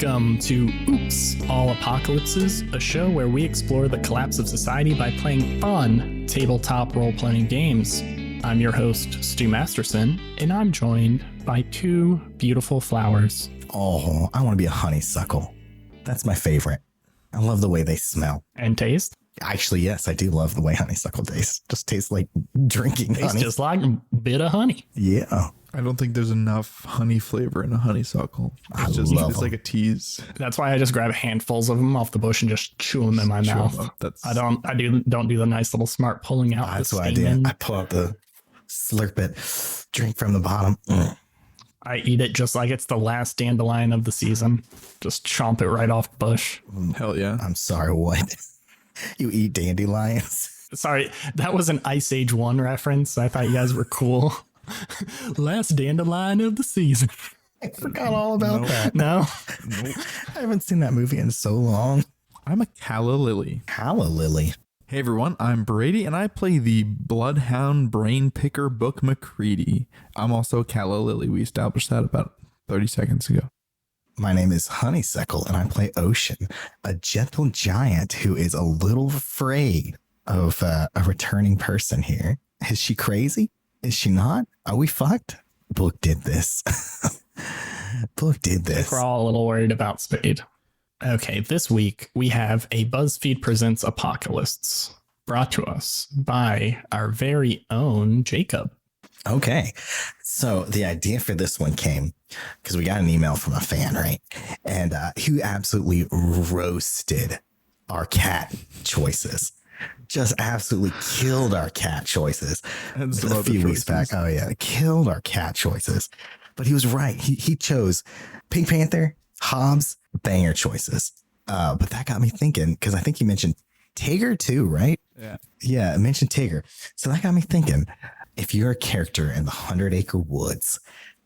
Welcome to Oops, All Apocalypses, a show where we explore the collapse of society by playing fun tabletop role-playing games. I'm your host, Stu Masterson, and I'm joined by two beautiful flowers. Oh, I want to be a honeysuckle. That's my favorite. I love the way they smell. And taste? Actually, yes, I do love the way honeysuckle tastes. Just tastes like drinking Tastes honey. just like a bit of honey. Yeah. I don't think there's enough honey flavor in a honeysuckle. It's like a tease. That's why I just grab handfuls of them off the bush and just chew them in my mouth. I don't do the nice little smart pulling out. That's the what I stamen. do. I pull out the slurp it, drink from the bottom. I eat it just like it's the last dandelion of the season. Just chomp it right off the bush. Hell yeah. I'm sorry, what? You eat dandelions? Sorry, that was an Ice Age 1 reference. I thought you guys were cool. Last dandelion of the season. I forgot all about that. No? Nope. I haven't seen that movie in so long. I'm a calla lily. Calla lily. Hey everyone, I'm Brady and I play the Bloodhound Brain Picker Book McCready. I'm also calla lily. We established that about 30 seconds ago. My name is Honeysuckle, and I play Ocean, a gentle giant who is a little afraid of a returning person here. Is she crazy? Is she not? Are we fucked? Book did this. Book did this. We're all a little worried about Spade. Okay, this week we have a BuzzFeed Presents Apocalypse brought to us by our very own Jacob. Okay. So the idea for this one came because we got an email from a fan, right? And he absolutely roasted our cat choices. Just absolutely killed our cat choices And some a other few weeks choices. back. Oh, yeah. Killed our cat choices. But he was right. He chose Pink Panther, Hobbs, banger choices. But that got me thinking because I think he mentioned Tigger too, right? Yeah. Yeah, I mentioned Tigger. So that got me thinking, if you're a character in the 100 Acre Woods,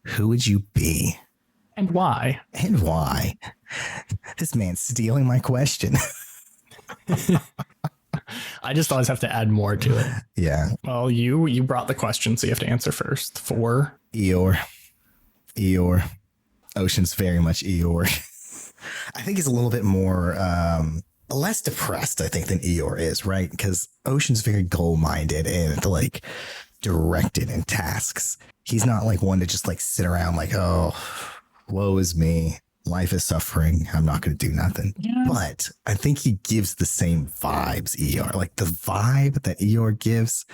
who would you be? And why? And why? This man's stealing my question. I just always have to add more to it. Yeah. Well, you brought the question, so you have to answer first. For Eeyore. Ocean's very much Eeyore. I think he's a little bit more less depressed, I think, than Eeyore is, right? Because Ocean's very goal-minded and like directed in tasks. He's not like one to just like sit around like, oh, woe is me. Life is suffering. I'm not going to do nothing. Yeah. But I think he gives the same vibes, Eeyore. Like the vibe that Eeyore gives,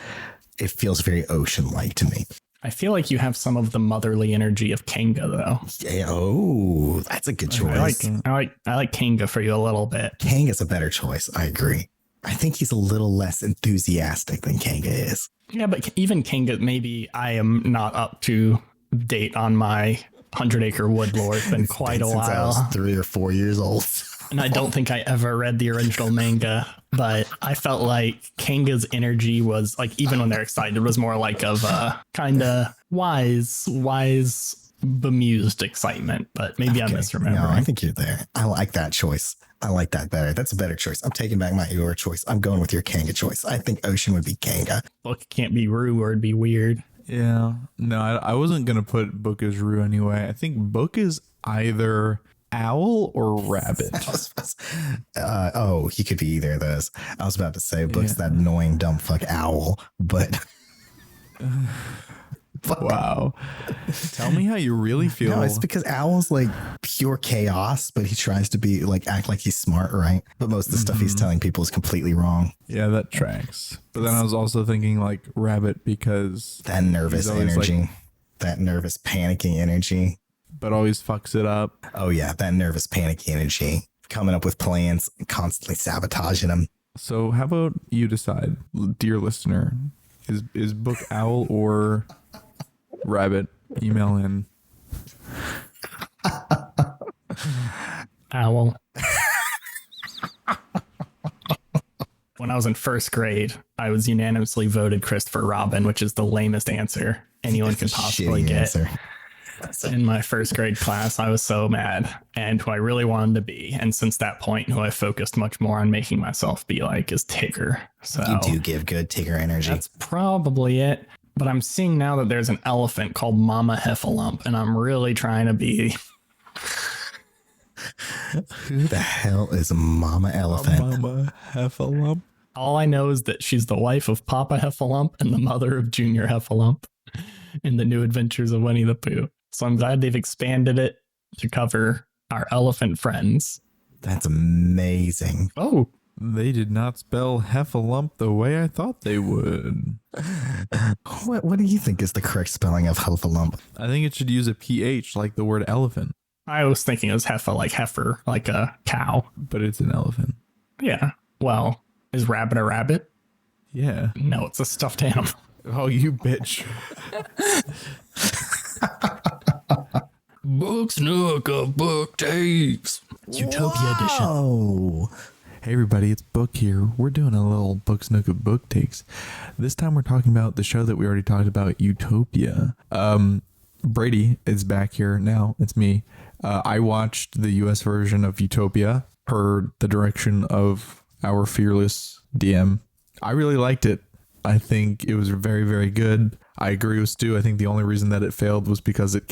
it feels very Ocean-like to me. I feel like you have some of the motherly energy of Kanga, though. Yeah. Oh, that's a good choice. I like Kanga for you a little bit. Kanga's a better choice. I agree. I think he's a little less enthusiastic than Kanga is. Yeah, but even Kanga, maybe I am not up to date on my 100 Acre Wood lore. It's been quite a Since I while. was 3 or 4 years old. And I don't think I ever read the original manga, but I felt like Kanga's energy was like, even when they're excited, it was more like of a kind of wise, bemused excitement. But maybe I'm misremembering. No, I think you're there. I like that choice. I like that better. That's a better choice. I'm taking back my Eeyore choice. I'm going with your Kanga choice. I think Ocean would be Kanga. Book can't be Rue or it'd be weird. Yeah. No, I wasn't going to put Book as Rue anyway. I think Book is either owl or rabbit. He could be either of those. I was about to say Book's that annoying dumb fuck owl, but Wow. Tell me how you really feel. no, it's because Owl's like pure chaos, but he tries to be like act like he's smart, right? But most of the stuff he's telling people is completely wrong. Yeah, that tracks. But then I was also thinking like rabbit because That nervous he's always, energy, like, that nervous panicking energy. but always fucks it up. Oh yeah, that nervous panicky energy. Coming up with plans and constantly sabotaging them. So how about you decide, dear listener, is Book owl or rabbit? Email in. Owl. When I was in first grade, I was unanimously voted Christopher Robin, which is the lamest answer anyone can possibly Shitty get. answer. In my first grade class, I was so mad, and who I really wanted to be. And since that point, who I focused much more on making myself be like is Tigger. So You do give good Tigger energy. that's probably it. But I'm seeing now that there's an elephant called Mama Heffalump, and I'm really trying to be Who the hell is Mama Elephant? Mama Heffalump. All I know is that she's the wife of Papa Heffalump and the mother of Junior Heffalump in the New Adventures of Winnie the Pooh. So I'm glad they've expanded it to cover our elephant friends. That's amazing. Oh, They did not spell Heffalump the way I thought they would. What do you think is the correct spelling of Heffalump? I think it should use a PH like the word elephant, I was thinking it was heifer, like heifer, like a cow. but it's an elephant. Yeah. Well, is rabbit a rabbit? Yeah. No, it's a stuffed animal. Oh, you bitch. Book Snook of Book Tapes. Utopia edition. Oh, Hey everybody, it's Book here. We're doing a little Book Snook of Book Takes. This time we're talking about the show that we already talked about, Utopia. Brady is back here now. It's me. I watched the US version of Utopia per the direction of our fearless DM. I really liked it. I think it was very, very good. I agree with Stu. I think the only reason that it failed was because it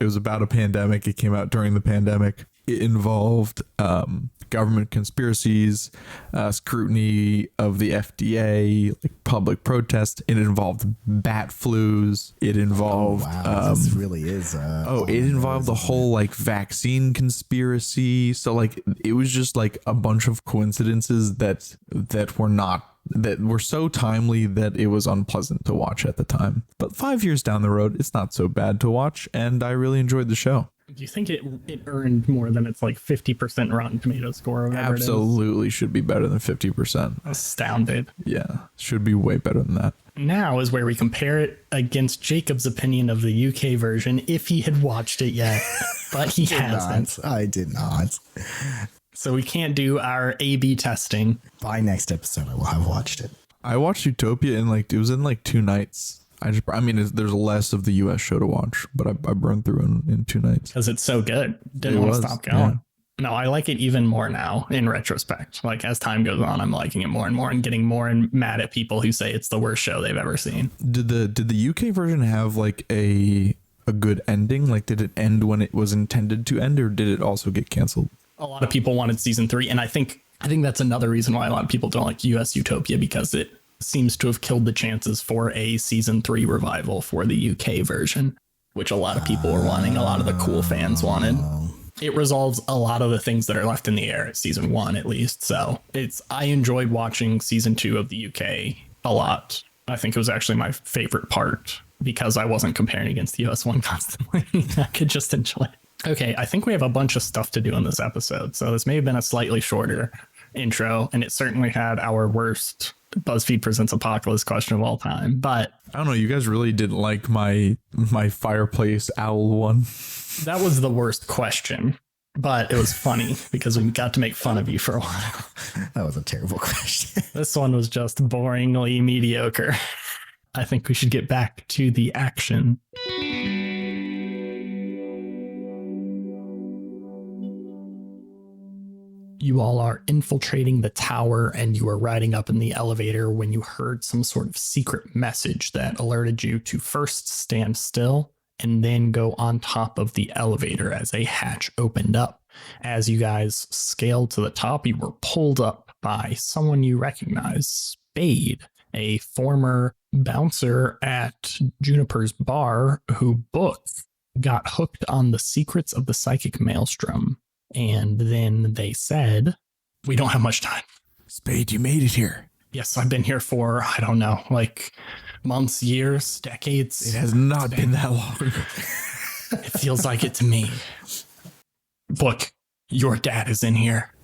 was about a pandemic. It came out during the pandemic. It involved government conspiracies, scrutiny of the FDA, like public protest. It involved bat flus. It involved this really is. it involved the whole like vaccine conspiracy. So like it was just like a bunch of coincidences that were so timely that it was unpleasant to watch at the time. But 5 years down the road, it's not so bad to watch, and I really enjoyed the show. Do you think it earned more than its like 50% Rotten Tomato score? Or whatever Absolutely should be better than 50%. Astounded. Yeah, should be way better than that. Now is where we compare it against Jacob's opinion of the UK version, if he had watched it yet, but he hasn't. I did not. So we can't do our A/B testing. By next episode, I will have watched it. I watched Utopia in it was in 2 nights. There's less of the US show to watch, but I burned through in 2 nights. Because it's so good. Didn't It want to was, stop going. No, I like it even more now in retrospect. Like as time goes on, I'm liking it more and more and getting more and mad at people who say it's the worst show they've ever seen. Did the UK version have like a good ending? Like did it end when it was intended to end, or did it also get canceled? A lot of people wanted season 3, and I think that's another reason why a lot of people don't like US Utopia, because it seems to have killed the chances for a season 3 revival for the UK version, which a lot of people were wanting. A lot of the cool fans wanted. It resolves a lot of the things that are left in the air at season 1, at least. So I enjoyed watching season 2 of the UK a lot. I think it was actually my favorite part because I wasn't comparing against the US one constantly. I could just enjoy it. Okay, I think we have a bunch of stuff to do in this episode. So this may have been a slightly shorter intro, and it certainly had our worst BuzzFeed Presents Apocalypse question of all time. But I don't know. You guys really didn't like my fireplace owl one. that was the worst question. But it was funny because we got to make fun of you for a while. That was a terrible question. This one was just boringly mediocre. I think we should get back to the action. You all are infiltrating the tower and you were riding up in the elevator when you heard some sort of secret message that alerted you to first stand still and then go on top of the elevator as a hatch opened up. As you guys scaled to the top, you were pulled up by someone you recognize, Spade, a former bouncer at Juniper's bar who both got hooked on the secrets of the psychic maelstrom. And then they said, "We don't have much time." Spade, you made it here. Yes, I've been here for, I don't know, like months, years, decades. It has not been that long. It feels like it to me. Look, your dad is in here.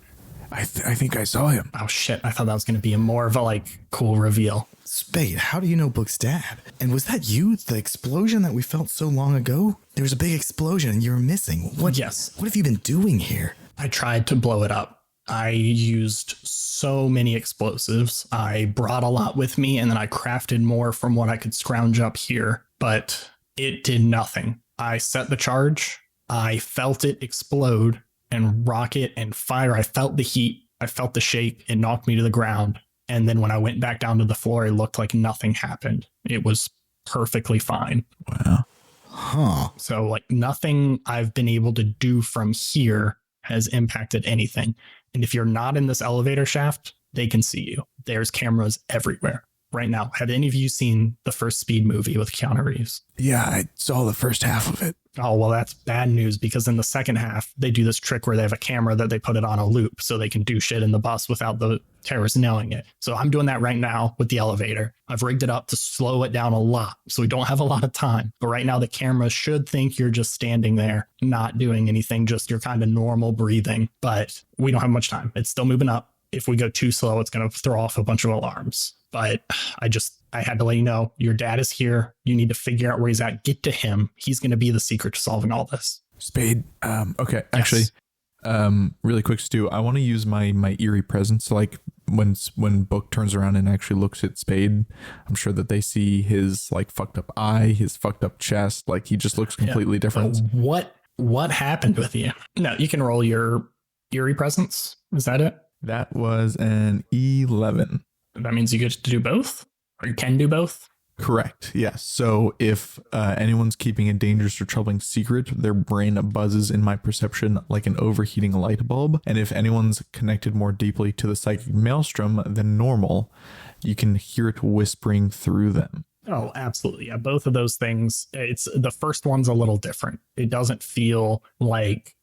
I think I saw him. Oh shit, I thought that was going to be a more of a cool reveal. Spade, how do you know Book's dad? And was that you? The explosion that we felt so long ago? There was a big explosion and you were missing. What? Yes. What have you been doing here? I tried to blow it up. I used so many explosives. I brought a lot with me and then I crafted more from what I could scrounge up here, but it did nothing. I set the charge. I felt it explode and rocket and fire. I felt the heat. I felt the shake. It knocked me to the ground. And then when I went back down to the floor, it looked like nothing happened. It was perfectly fine. Wow. Huh. So nothing I've been able to do from here has impacted anything. And if you're not in this elevator shaft, they can see you. There's cameras everywhere right now. Have any of you seen the first Speed movie with Keanu Reeves? Yeah, I saw the first half of it. Oh, well, that's bad news, because in the second half, they do this trick where they have a camera that they put it on a loop so they can do shit in the bus without the terrorists knowing it. So I'm doing that right now with the elevator. I've rigged it up to slow it down a lot, so we don't have a lot of time. But right now, the camera should think you're just standing there, not doing anything, just your kind of normal breathing. But we don't have much time. It's still moving up. If we go too slow, it's going to throw off a bunch of alarms. But I had to let you know, your dad is here. You need to figure out where he's at. Get to him. He's going to be the secret to solving all this. Spade. Okay. Actually, really quick, Stu, I want to use my eerie presence. Like when Book turns around and actually looks at Spade, I'm sure that they see his like fucked up eye, his fucked up chest. Like he just looks completely different. What happened with you? No, you can roll your eerie presence. Is that it? That was an 11. That means you get to do both, or you can do both. Correct. Yes. So if anyone's keeping a dangerous or troubling secret, their brain buzzes in my perception like an overheating light bulb. And if anyone's connected more deeply to the psychic maelstrom than normal, you can hear it whispering through them. Oh, absolutely. Yeah, both of those things. It's the first one's a little different. It doesn't feel like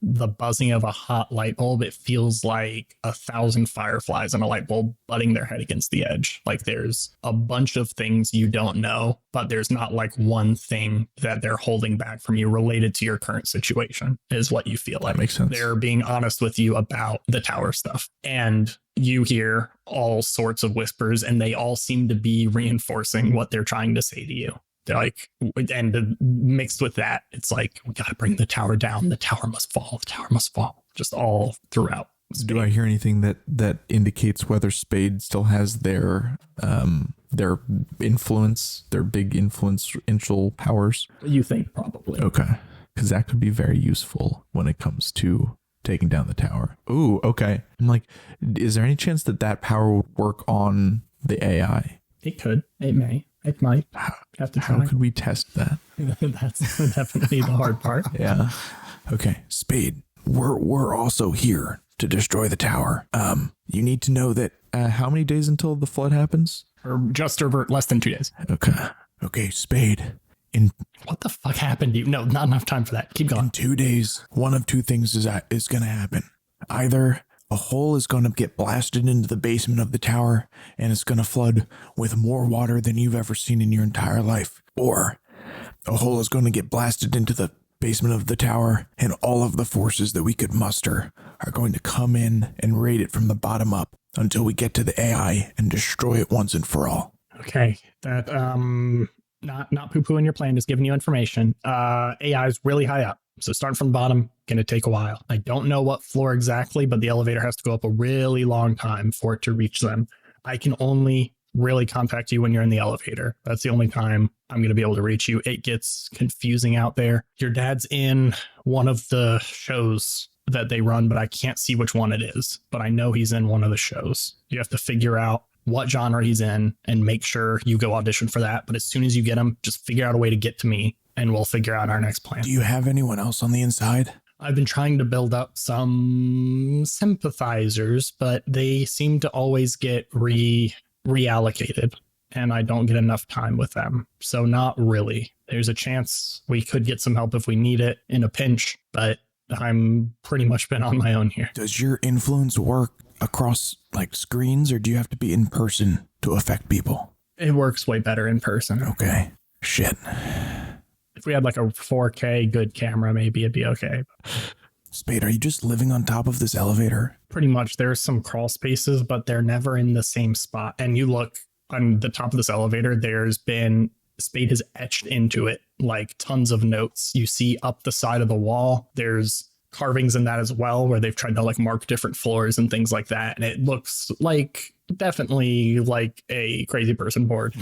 the buzzing of a hot light bulb. It feels like 1,000 fireflies in a light bulb butting their head against the edge. Like there's a bunch of things you don't know, but there's not like one thing that they're holding back from you related to your current situation is what you feel like. That makes sense. They're being honest with you about the tower stuff. And you hear all sorts of whispers, and they all seem to be reinforcing what they're trying to say to you. They're like, and mixed with that, it's like, we got to bring the tower down. The tower must fall. The tower must fall. Just all throughout. Do I hear anything that indicates whether Spade still has their influence, their big influential powers? You think probably. Okay. Because that could be very useful when it comes to taking down the tower. Ooh, okay. I'm like, is there any chance that power would work on the AI? It could. It may. It might. Have to try. How could we test that? That's definitely the hard part. Yeah. Okay. Spade, we're also here to destroy the tower. You need to know that how many days until the flood happens? Or just over less than 2 days. Okay, Spade. What the fuck happened to you? No, not enough time for that. Keep going. In 2 days, one of two things is going to happen. Either a hole is going to get blasted into the basement of the tower, and it's going to flood with more water than you've ever seen in your entire life. Or a hole is going to get blasted into the basement of the tower, and all of the forces that we could muster are going to come in and raid it from the bottom up until we get to the AI and destroy it once and for all. Okay, that not poo-pooing your plan, just giving you information. AI is really high up. So starting from the bottom, going to take a while. I don't know what floor exactly, but the elevator has to go up a really long time for it to reach them. I can only really contact you when you're in the elevator. That's the only time I'm going to be able to reach you. It gets confusing out there. Your dad's in one of the shows that they run, but I can't see which one it is. But I know he's in one of the shows. You have to figure out what genre he's in and make sure you go audition for that. But as soon as you get him, just figure out a way to get to me, and we'll figure out our next plan. Do you have anyone else on the inside? I've been trying to build up some sympathizers, but they seem to always get reallocated, and I don't get enough time with them. So not really. There's a chance we could get some help if we need it in a pinch, but I'm pretty much been on my own here. Does your influence work across like screens, or do you have to be in person to affect people? It works way better in person. Okay. Shit. If we had like a 4K good camera, maybe it'd be okay. Spade, are you just living on top of this elevator? Pretty much. There's some crawl spaces, but they're never in the same spot. And you look on the top of this elevator, Spade has etched into it like tons of notes. You see up the side of the wall, there's carvings in that as well, where they've tried to like mark different floors and things like that. And it looks like definitely like a crazy person board.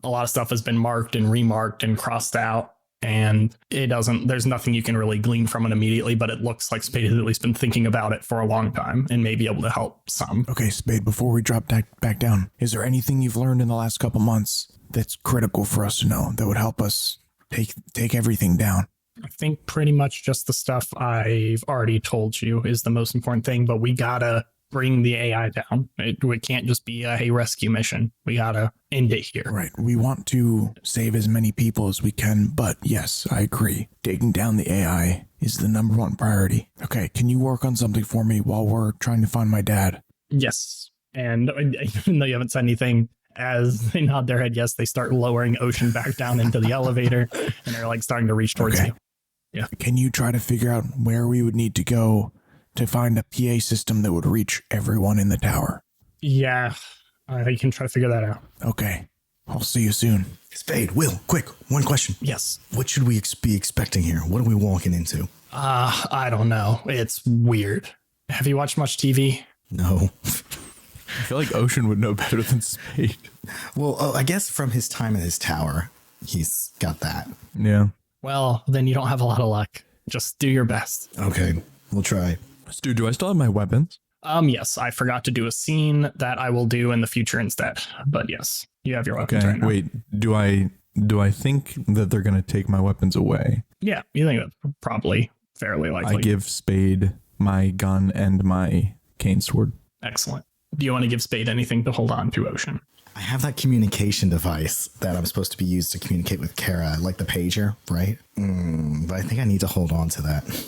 A lot of stuff has been marked and remarked and crossed out. And there's nothing you can really glean from it immediately, but it looks like Spade has at least been thinking about it for a long time and may be able to help some. Okay, Spade, before we drop back down, is there anything you've learned in the last couple months that's critical for us to know that would help us take everything down? I think pretty much just the stuff I've already told you is the most important thing, but we gotta bring the AI down. It can't just be a hey, rescue mission. We gotta end it here. Right. We want to save as many people as we can, but yes, I agree. Taking down the AI is the number one priority. Okay, can you work on something for me while we're trying to find my dad? Yes. And even though you haven't said anything, as they nod their head, yes, they start lowering Ocean back down into the elevator and they're like starting to reach towards Okay. you. Yeah. Can you try to figure out where we would need to go to find a PA system that would reach everyone in the tower? Yeah. I can try to figure that out. Okay. I'll see you soon. Spade, Will, quick, one question. Yes. What should we be expecting here? What are we walking into? I don't know. It's weird. Have you watched much TV? No. I feel like Ocean would know better than Spade. Well, I guess from his time in his tower, he's got that. Yeah. Well, then you don't have a lot of luck. Just do your best. Okay, we'll try. Stu, do I still have my weapons? Yes, I forgot to do a scene that I will do in the future instead. But yes, you have your weapons Okay. right now. Wait, do I think that they're going to take my weapons away? Yeah, you think that's probably fairly likely. I give Spade my gun and my cane sword. Excellent. Do you want to give Spade anything to hold on to, Ocean? I have that communication device that I'm supposed to be used to communicate with Kara, like the pager, right? But I think I need to hold on to that.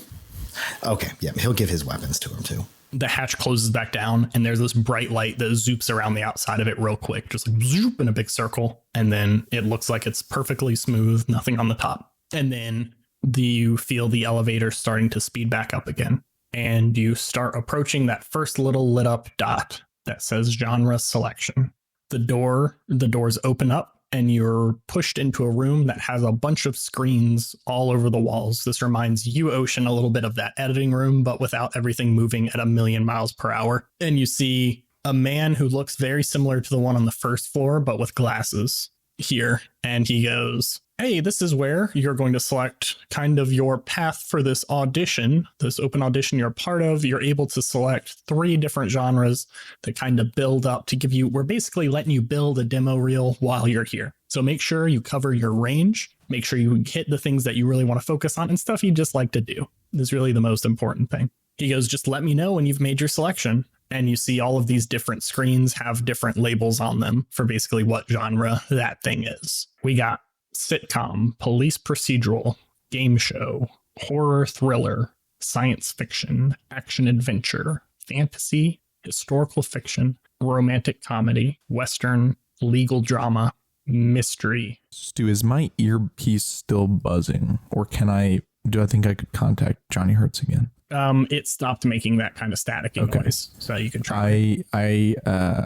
Okay, yeah, he'll give his weapons to him too. The hatch closes back down and there's this bright light that zoops around the outside of it real quick, just like zoop in a big circle. And then it looks like it's perfectly smooth, nothing on the top. And then you feel the elevator starting to speed back up again. And you start approaching that first little lit up dot that says genre selection. The doors open up and you're pushed into a room that has a bunch of screens all over the walls. This reminds you, Ocean, a little bit of that editing room, but without everything moving at 1,000,000 miles per hour. And you see a man who looks very similar to the one on the first floor, but with glasses here. And he goes, hey, this is where you're going to select kind of your path for this audition, this open audition you're a part of. You're able to select 3 different genres that kind of build up to give you, we're basically letting you build a demo reel while you're here. So make sure you cover your range, make sure you hit the things that you really want to focus on and stuff you just like to do. This is really the most important thing. He goes, just let me know when you've made your selection. And you see all of these different screens have different labels on them for basically what genre that thing is. We got sitcom, police procedural, game show, horror thriller, science fiction, action adventure, fantasy, historical fiction, romantic comedy, western, legal drama, mystery. Stu, is my earpiece still buzzing? Or do I think I could contact Johnny Hertz again? It stopped making that kind of staticky noise, so you can try. I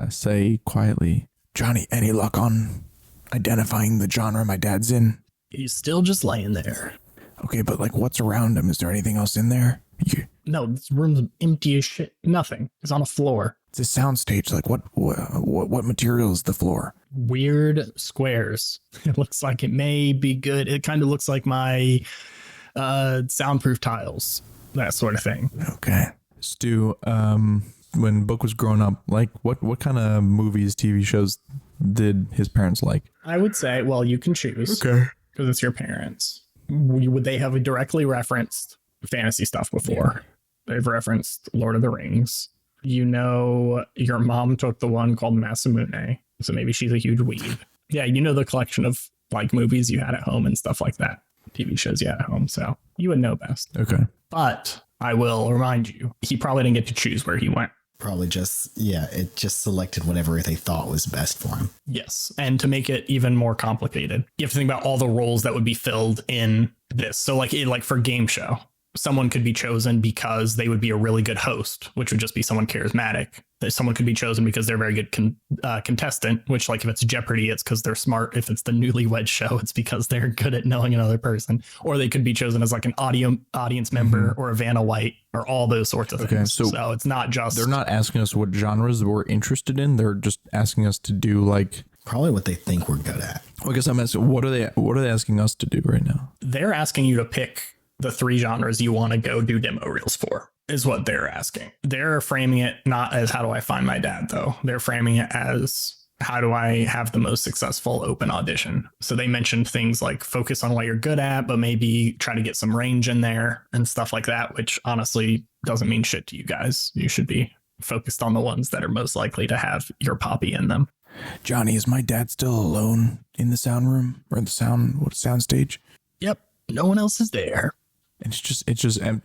say quietly, Johnny, any luck on identifying the genre my dad's in? He's still just laying there. Okay, but like what's around him? Is there anything else in there? No, this room's empty as shit. Nothing. It's on a floor. It's a soundstage. Like what material is the floor? Weird squares. It looks like it may be good. It kind of looks like my soundproof tiles, that sort of thing. Okay. Stu, when Book was growing up, like what kind of movies, TV shows did his parents like? I would say, well, you can choose. Okay. Because it's your parents. Would they have directly referenced fantasy stuff before? Yeah. They've referenced Lord of the Rings. You know, your mom took the one called Masamune, so maybe she's a huge weeb. Yeah, you know the collection of like movies you had at home and stuff like that, TV shows you had at home, so you would know best. Okay. But I will remind you, he probably didn't get to choose where he went. Probably it just selected whatever they thought was best for him. Yes. And to make it even more complicated, you have to think about all the roles that would be filled in this. So like for game show, someone could be chosen because they would be a really good host, which would just be someone charismatic. Someone could be chosen because they're a very good contestant, which like if it's Jeopardy, it's because they're smart. If it's the Newlywed Show, it's because they're good at knowing another person. Or they could be chosen as like an audience member or a Vanna White or all those sorts of things. So it's not just... They're not asking us what genres we're interested in. They're just asking us to do like... Probably what they think we're good at. Well, I guess I'm asking, what are they asking us to do right now? They're asking you to pick the 3 genres you want to go do demo reels for, is what they're asking. They're framing it not as how do I find my dad, though. They're framing it as how do I have the most successful open audition? So they mentioned things like focus on what you're good at, but maybe try to get some range in there and stuff like that, which honestly doesn't mean shit to you guys. You should be focused on the ones that are most likely to have your poppy in them. Johnny, is my dad still alone in the sound room or the sound stage? Yep. No one else is there. It's just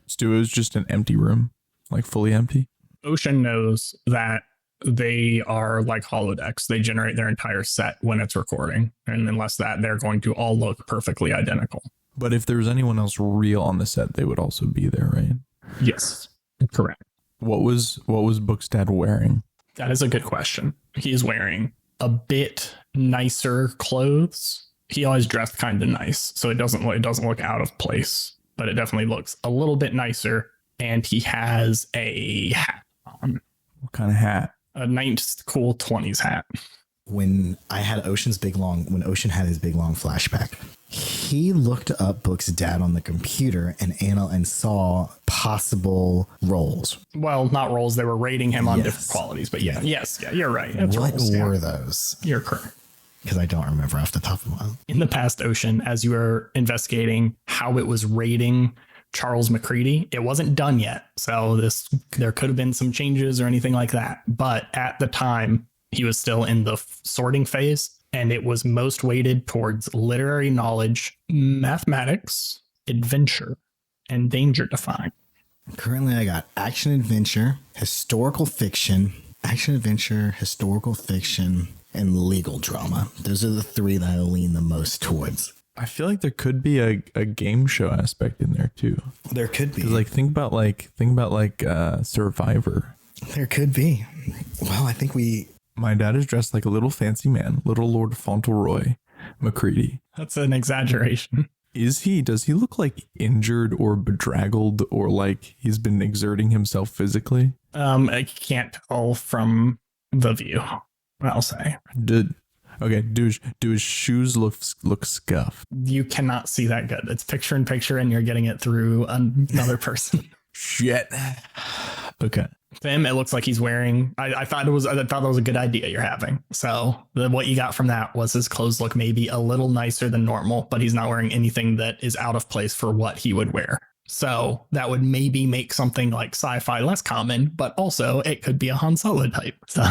Stu, it was just an empty room, like fully empty. Ocean knows that they are like holodecks. They generate their entire set when it's recording. And unless that, they're going to all look perfectly identical. But if there was anyone else real on the set, they would also be there, right? Yes, correct. What was Book's dad wearing? That is a good question. He is wearing a bit nicer clothes. He always dressed kind of nice, so it doesn't look out of place, but it definitely looks a little bit nicer. And he has a hat on. What kind of hat? A nice, cool 20s hat. When Ocean had his big long flashback, he looked up Book's dad on the computer and saw possible roles. Well, not roles. They were rating him on different qualities, but yeah, you're right. It's What roles, were those? You're correct. Because I don't remember off the top of my head. In the past, Ocean, as you were investigating how it was rating Charles McCready, it wasn't done yet. So there could have been some changes or anything like that. But at the time, he was still in the sorting phase, and it was most weighted towards literary knowledge, mathematics, adventure, and danger defying. Currently, I got action adventure, historical fiction, and legal drama. Those are the three that I lean the most towards. I feel like there could be a game show aspect in there too. There could be. 'Cause, like think about Survivor. There could be. Well, I think My dad is dressed like a little fancy man, little Lord Fauntleroy McCready. That's an exaggeration. Does he look like injured or bedraggled or like he's been exerting himself physically? I can't tell from the view, I'll say. Do his shoes look scuffed? You cannot see that good. It's picture in picture and you're getting it through another person. Shit. Okay. To him, it looks like he's wearing. I thought that was a good idea you're having. So what you got from that was his clothes look maybe a little nicer than normal, but he's not wearing anything that is out of place for what he would wear. So that would maybe make something like sci-fi less common, but also it could be a Han Solo type. So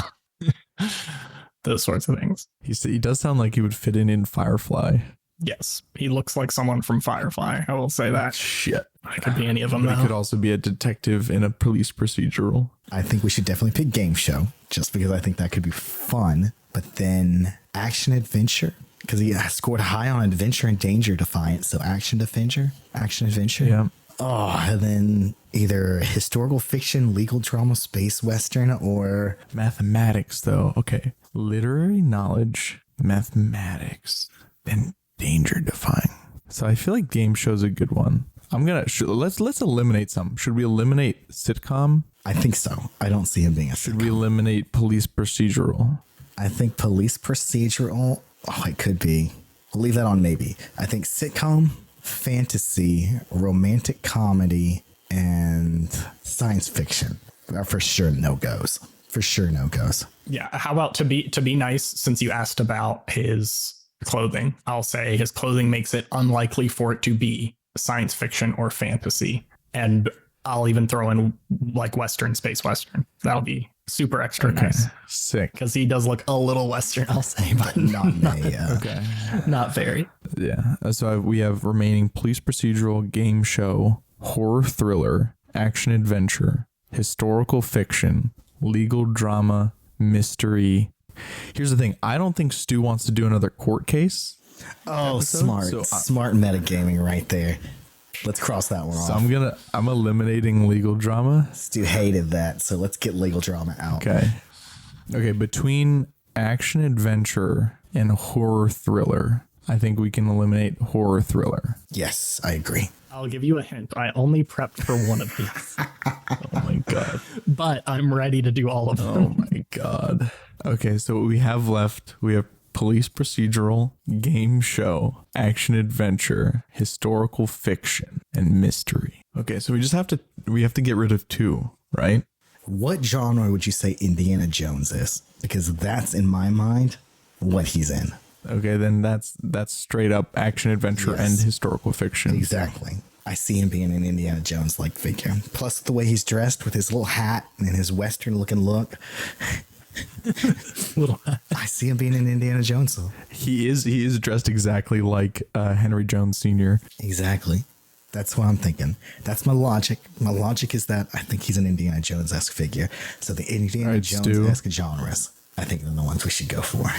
those sorts of things. He does sound like he would fit in Firefly. Yes, he looks like someone from Firefly. I will say that. Shit. It could be any of them. But he could also be a detective in a police procedural. I think we should definitely pick game show just because I think that could be fun. But then action adventure, because he scored high on adventure and danger defiant. So action adventure. Yeah. Oh, and then either historical fiction, legal drama, space western, or Mathematics, though. Okay. Literary knowledge, mathematics, then danger defying. So I feel like game show's a good one. Let's eliminate some. Should we eliminate sitcom? I think so. I don't see him being a Should we eliminate police procedural? I think police procedural. Oh, it could be. We'll leave that on maybe. I think sitcom, fantasy, romantic comedy, and science fiction are for sure no goes. Yeah. How about to be nice, since you asked about his clothing, I'll say his clothing makes it unlikely for it to be science fiction or fantasy. And I'll even throw in like Western, space Western. That'll be super extra nice. Sick. Because he does look a little Western, I'll say, but not Okay. not very. Yeah. So we have remaining police procedural, game show, horror thriller, action adventure, historical fiction, legal drama, mystery. Here's the thing. I don't think Stu wants to do another court case. Oh, episode. smart metagaming right there. Let's cross that one off. So I'm eliminating legal drama. Stu hated that, so let's get legal drama out. Okay. Between action adventure and horror thriller, I think we can eliminate horror thriller. Yes, I agree. I'll give you a hint. I only prepped for one of these. Oh my god. But I'm ready to do all of them. Oh my god. Okay, so what we have left, we have police procedural, game show, action adventure, historical fiction, and mystery. Okay, so we have to get rid of two, right? What genre would you say Indiana Jones is? Because that's, in my mind, what he's in. Okay, then that's straight up action adventure and Yes. historical fiction. Exactly. I see him being an Indiana Jones like figure. Plus the way he's dressed with his little hat and his Western looking look. I see him being an Indiana Jones. Though. He is dressed exactly like Henry Jones Sr. Exactly. That's what I'm thinking. That's my logic. My logic is that I think he's an Indiana Jones-esque figure. So the Indiana Jones-esque genres, I think, are the ones we should go for.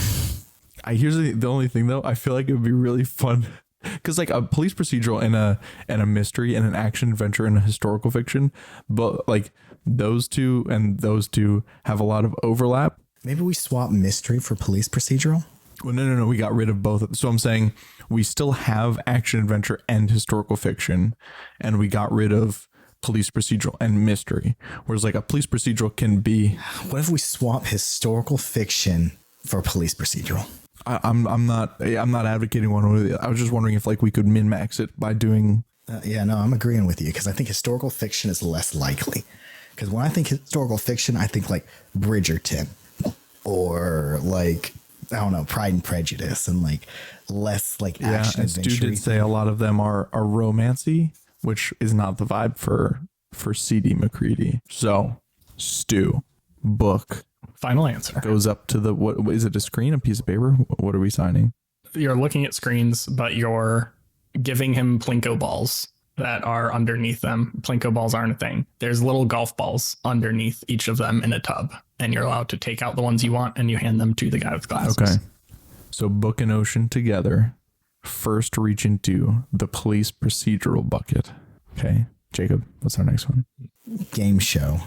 Here's the only thing though. I feel like it would be really fun because like a police procedural and a mystery and an action adventure and a historical fiction, but like those two have a lot of overlap. Maybe we swap mystery for police procedural. Well, no. We got rid of both. So I'm saying we still have action adventure and historical fiction, and we got rid of police procedural and mystery. Whereas like a police procedural can be. What if we swap historical fiction for police procedural? I'm not advocating one or the other. I was just wondering if like we could min-max it by doing. Yeah, no, I'm agreeing with you because I think historical fiction is less likely. Because when I think historical fiction, I think like Bridgerton or like, I don't know, Pride and Prejudice and like less like action adventure. Stu did say a lot of them are romancy, which is not the vibe for C.D. McCready. So Stu, book. Final answer. Goes up to the, what is it, a screen, a piece of paper? What are we signing? You're looking at screens, but you're giving him Plinko balls that are underneath them. Plinko balls aren't a thing. There's little golf balls underneath each of them in a tub, and you're allowed to take out the ones you want and you hand them to the guy with glasses. Okay. So book and ocean together. First reach into the police procedural bucket. Okay. Jacob, what's our next one? Game show.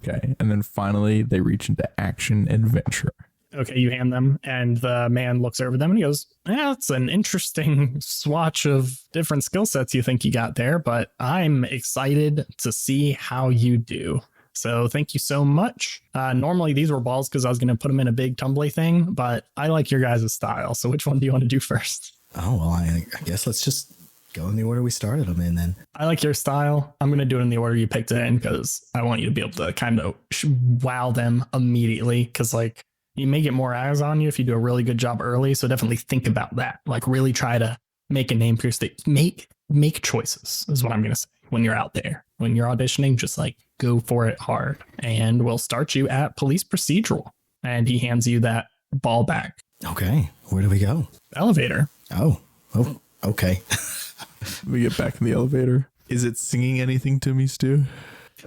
Okay. And then finally they reach into action adventure. Okay, you hand them, and the man looks over them and he goes, yeah, it's an interesting swatch of different skill sets you think you got there, but I'm excited to see how you do. So thank you so much. Normally these were balls because I was going to put them in a big tumbly thing, but I like your guys' style. So which one do you want to do first? Oh, well, I guess let's just go in the order we started them in then. I like your style. I'm going to do it in the order you picked it in because I want you to be able to kind of wow them immediately because like, you may get more eyes on you if you do a really good job early. So definitely think about that. Like really try to make a name for your state. Make choices is what I'm going to say when you're out there. When you're auditioning, just like go for it hard. And we'll start you at police procedural. And he hands you that ball back. Okay. Where do we go? Elevator. Oh, okay. We get back in the elevator. Is it singing anything to me, Stu?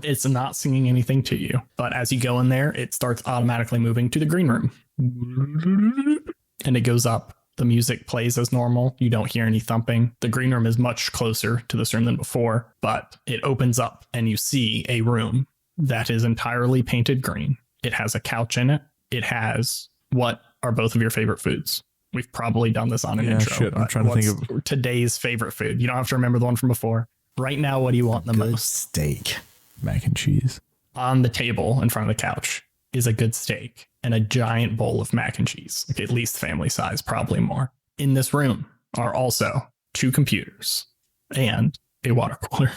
It's not singing anything to you, but as you go in there, it starts automatically moving to the green room. And it goes up. The music plays as normal. You don't hear any thumping. The green room is much closer to this room than before, but it opens up and you see a room that is entirely painted green. It has a couch in it. It has what are both of your favorite foods? We've probably done this on an intro. Shit, I'm trying to think of today's favorite food. You don't have to remember the one from before. Right now, what do you want the Good most? steak. mac and cheese. On the table in front of the couch is a good steak and a giant bowl of mac and cheese, like at least family size, probably more. In this room are also 2 computers and a water cooler.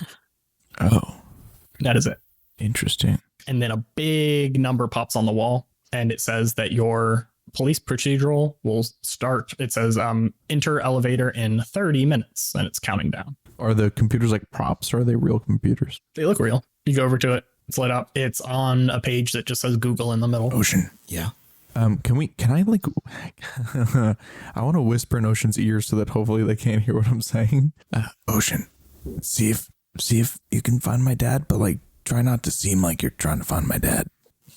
Oh, That is it. interesting. And then a big number pops on the wall and it says that your police procedural will start. It says enter elevator in 30 minutes and it's counting down. Are the computers like props or are they real computers? They look real. You go over to it. It's lit up. It's on a page that just says Google in the middle. Ocean. Yeah. Can I like, I want to whisper in Ocean's ear so that hopefully they can't hear what I'm saying. Ocean, see if you can find my dad, but like try not to seem like you're trying to find my dad.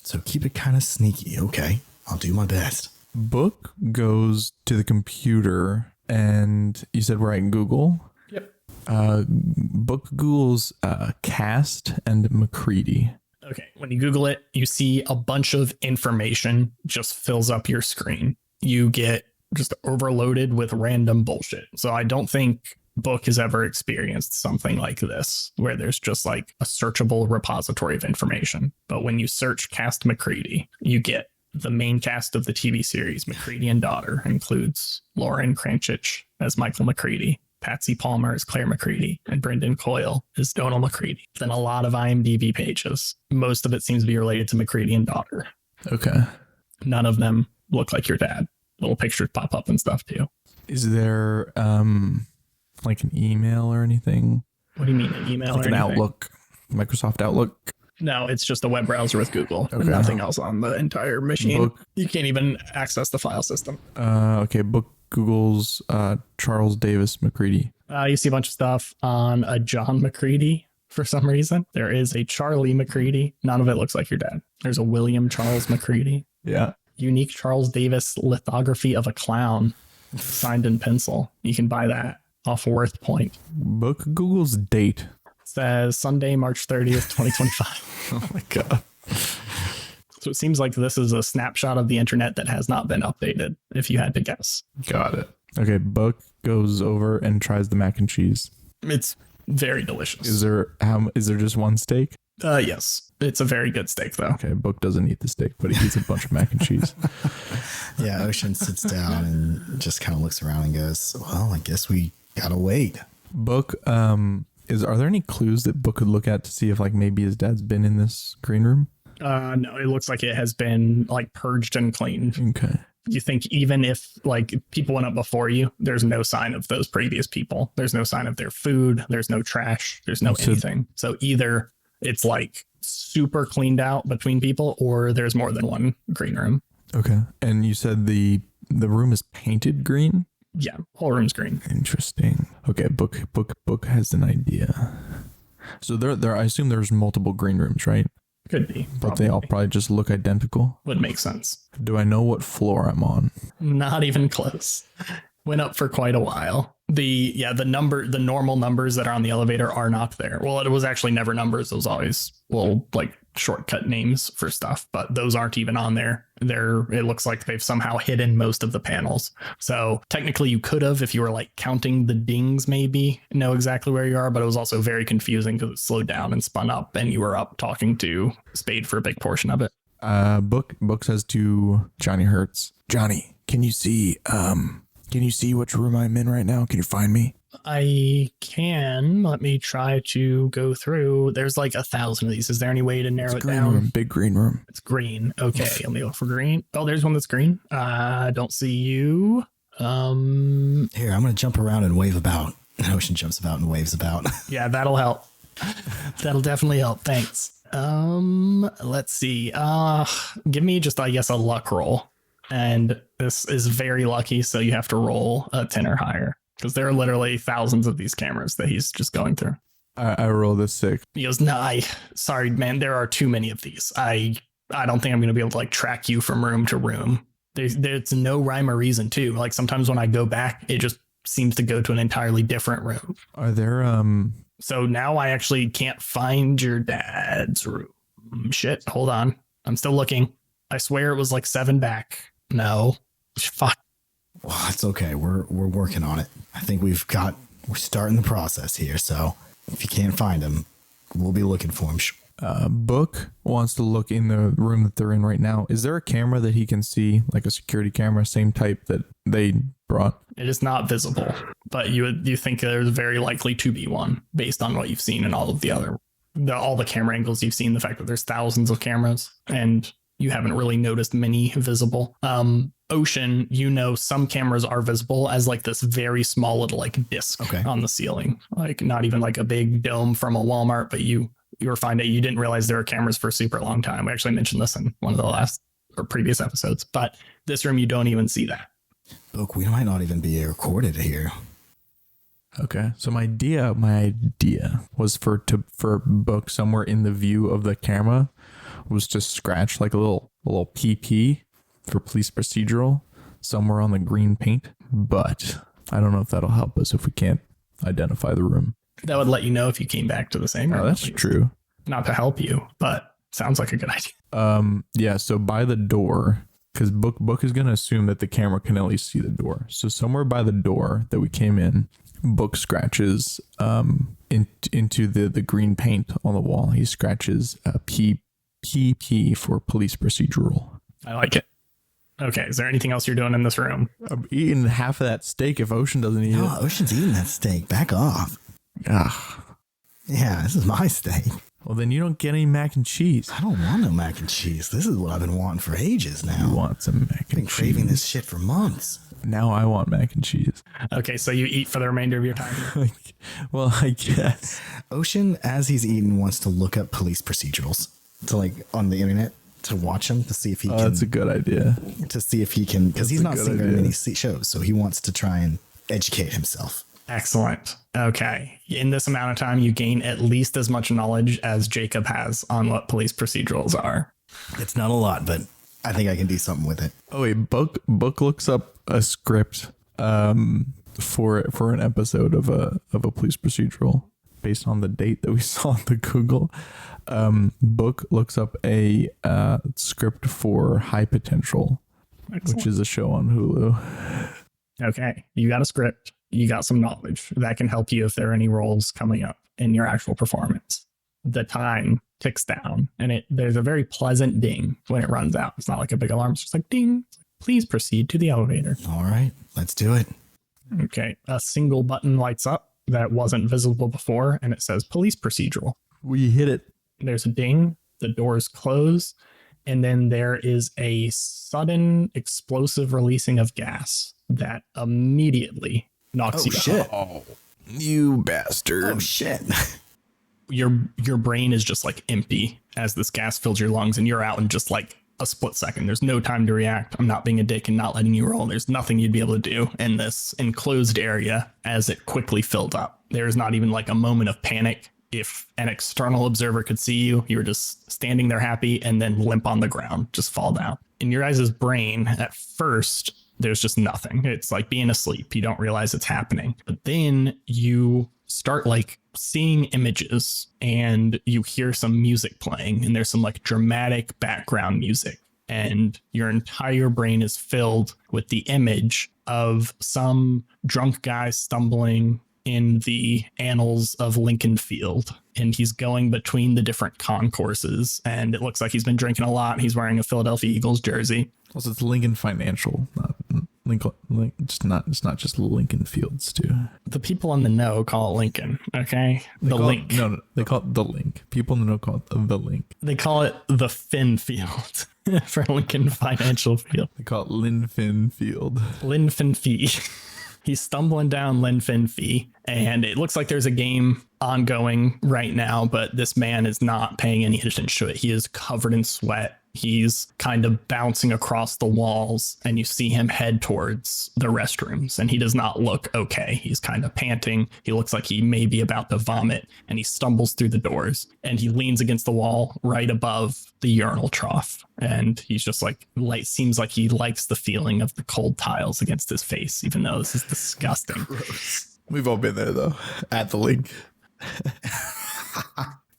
So keep it kind of sneaky. Okay. I'll do my best. Book goes to the computer and you said we're at Google. Yep. Book Google's Cast and McCready. Okay. When you Google it, you see a bunch of information just fills up your screen. You get just overloaded with random bullshit. So I don't think Book has ever experienced something like this, where there's just like a searchable repository of information. But when you search Cast McCready, you get the main cast of the TV series McCready and Daughter includes Lauren Cranchich as Michael McCready, Patsy Palmer is Claire McCready, and Brendan Coyle is Donald McCready. Then a lot of IMDb pages. Most of it seems to be related to McCready and daughter. Okay. None of them look like your dad. Little pictures pop up and stuff too. Is there like an email or anything? What do you mean, an email? Like or an anything? Outlook, Microsoft Outlook? No, it's just a web browser with Google. Okay. Nothing else on the entire machine. Book. You can't even access the file system. Okay, book Google's Charles Davis McCready. You see a bunch of stuff on a John McCready for some reason. There is a Charlie McCready. None of it looks like your dad. There's a William Charles McCready. Yeah. Unique Charles Davis lithography of a clown signed in pencil. You can buy that off Worth Point. Book Google's date. It says Sunday, March 30th, 2025. Oh my God. So it seems like this is a snapshot of the internet that has not been updated, if you had to guess. Got it. Okay, Book goes over and tries the mac and cheese. It's very delicious. Is there just one steak? Yes. It's a very good steak, though. Okay, Book doesn't eat the steak, but he eats a bunch of mac and cheese. Yeah, Ocean sits down and just kind of looks around and goes, well, I guess we gotta wait. Book, are there any clues that Book could look at to see if like maybe his dad's been in this green room? No, it looks like it has been like purged and cleaned. Okay. You think even if like people went up before you, there's no sign of those previous people. There's no sign of their food. There's no trash. There's no anything. So either it's like super cleaned out between people or there's more than one green room. Okay. And you said the room is painted green? Yeah, whole room's green. Interesting. Okay, Book has an idea. So there I assume there's multiple green rooms, right? Could be. But they all probably just look identical. Would make sense. Do I know what floor I'm on? Not even close. Went up for quite a while. The normal numbers that are on the elevator are not there. Well, it was actually never numbers. It was always little like shortcut names for stuff, but those aren't even on there. It looks like they've somehow hidden most of the panels. So technically you could have, if you were like counting the dings, maybe know exactly where you are, but it was also very confusing because it slowed down and spun up and you were up talking to Spade for a big portion of it. Book says to Johnny Hertz, Johnny, can you see which room I'm in right now? Can you find me? I can. Let me try to go through. There's like 1,000 of these. Is there any way to narrow it green down? room, big green room. It's green. Okay, let me look for green. Oh, there's one that's green. I don't see you. Here, I'm gonna jump around and wave about. And Ocean jumps about and waves about. Yeah, that'll help. That'll definitely help. Thanks. Let's see. Give me just, I guess, a luck roll. And this is very lucky, so you have to roll a 10 or higher. Because there are literally thousands of these cameras that he's just going through. I rolled a 6. He goes, nah, sorry, man, there are too many of these. I don't think I'm going to be able to like track you from room to room. There's no rhyme or reason too. Like sometimes when I go back, it just seems to go to an entirely different room. Are there So now I actually can't find your dad's room. Shit, hold on. I'm still looking. I swear it was like 7 back. No. Fuck. Well, it's okay. We're working on it. I think we're starting the process here. So if you can't find him, we'll be looking for him. Book wants to look in the room that they're in right now. Is there a camera that he can see, like a security camera, same type that they brought? It is not visible, but you think there's very likely to be one based on what you've seen in all of all the camera angles you've seen, the fact that there's thousands of cameras and you haven't really noticed many visible. Ocean, some cameras are visible as like this very small little like disc on the ceiling, like not even like a big dome from a Walmart, but you were finding you didn't realize there were cameras for a super long time. We actually mentioned this in one of the last or previous episodes, but this room, you don't even see that. Look, we might not even be recorded here. Okay, so my idea was for Book somewhere in the view of the camera was to scratch like a little PP for police procedural somewhere on the green paint, but I don't know if that'll help us if we can't identify the room. That would let you know if you came back to the same room. Oh, that's true. Not to help you, but sounds like a good idea. Yeah, so by the door, because Book is going to assume that the camera can at least see the door. So somewhere by the door that we came in, Book scratches into the green paint on the wall. He scratches PP for police procedural. I like it. Okay, is there anything else you're doing in this room? I'm eating half of that steak if Ocean doesn't eat No, it. Ocean's eating that steak. Back off. Ugh. Yeah, this is my steak. Well, then you don't get any mac and cheese. I don't want no mac and cheese. This is what I've been wanting for ages now. You want some mac I've been and craving cheese. this shit for months. Now I want mac and cheese. Okay, so you eat for the remainder of your time. Well, I guess. Ocean, as he's eating, wants to look up police procedurals to like on the internet to watch them to see if he Oh, can. that's a good idea. To see if he can, because he's a not good seen very idea. many shows, so he wants to try and educate himself. Excellent. Okay. In this amount of time, you gain at least as much knowledge as Jacob has on what police procedurals are. It's not a lot, but I think I can do something with it. Oh wait, book looks up a script for an episode of a police procedural based on the date that we saw on the Google. Book looks up a script for High Potential, Excellent. which is a show on Hulu. Okay. You got a script. You got some knowledge that can help you if there are any roles coming up in your actual performance. The time ticks down and there's a very pleasant ding when it runs out. It's not like a big alarm. It's just like ding. Please proceed to the elevator. All right, let's do it. Okay. A single button lights up that wasn't visible before and it says police procedural. We hit it. There's a ding. The doors close. And then there is a sudden explosive releasing of gas that immediately knocks Oh, you shit. out. Oh, you bastard. Oh, shit. Your brain is just like empty as this gas fills your lungs and you're out in just like a split second. There's no time to react. I'm not being a dick and not letting you roll. There's nothing you'd be able to do in this enclosed area as it quickly filled up. There's not even like a moment of panic. If an external observer could see you, you were just standing there happy and then limp on the ground, just fall down. In your guys' brain, at first, there's just nothing. It's like being asleep. You don't realize it's happening. But then you start like seeing images and you hear some music playing and there's some like dramatic background music. And your entire brain is filled with the image of some drunk guy stumbling in the annals of Lincoln Field. And he's going between the different concourses. And it looks like he's been drinking a lot. He's wearing a Philadelphia Eagles jersey. Also, it's Lincoln Financial, not Lincoln. It's not just Lincoln Fields too. The people in the know call it Lincoln, okay? The link. No, they call it the link. People in the know call it the link. They call it the Finn Field for Lincoln Financial Field. They call it Linfin Field. Linfin Fee. He's stumbling down Linfin Fee, and it looks like there's a game ongoing right now, but this man is not paying any attention to it. He is covered in sweat. He's kind of bouncing across the walls, and you see him head towards the restrooms, and he does not look okay. He's kind of panting. He looks like he may be about to vomit, and he stumbles through the doors, and he leans against the wall right above the urinal trough. And he's just like, seems like he likes the feeling of the cold tiles against his face, even though this is disgusting. We've all been there though, at the link.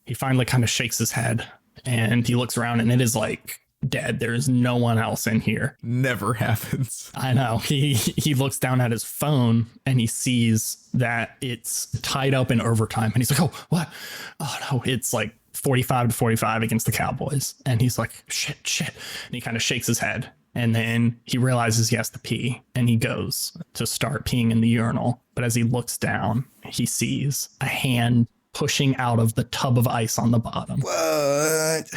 He finally kind of shakes his head and he looks around and it is like dead. There is no one else in here. Never happens. I know. He looks down at his phone and he sees that it's tied up in overtime. And he's like, oh, what? Oh, no. It's like 45-45 against the Cowboys. And he's like, shit. And he kind of shakes his head. And then he realizes he has to pee and he goes to start peeing in the urinal. But as he looks down, he sees a hand pushing out of the tub of ice on the bottom. What?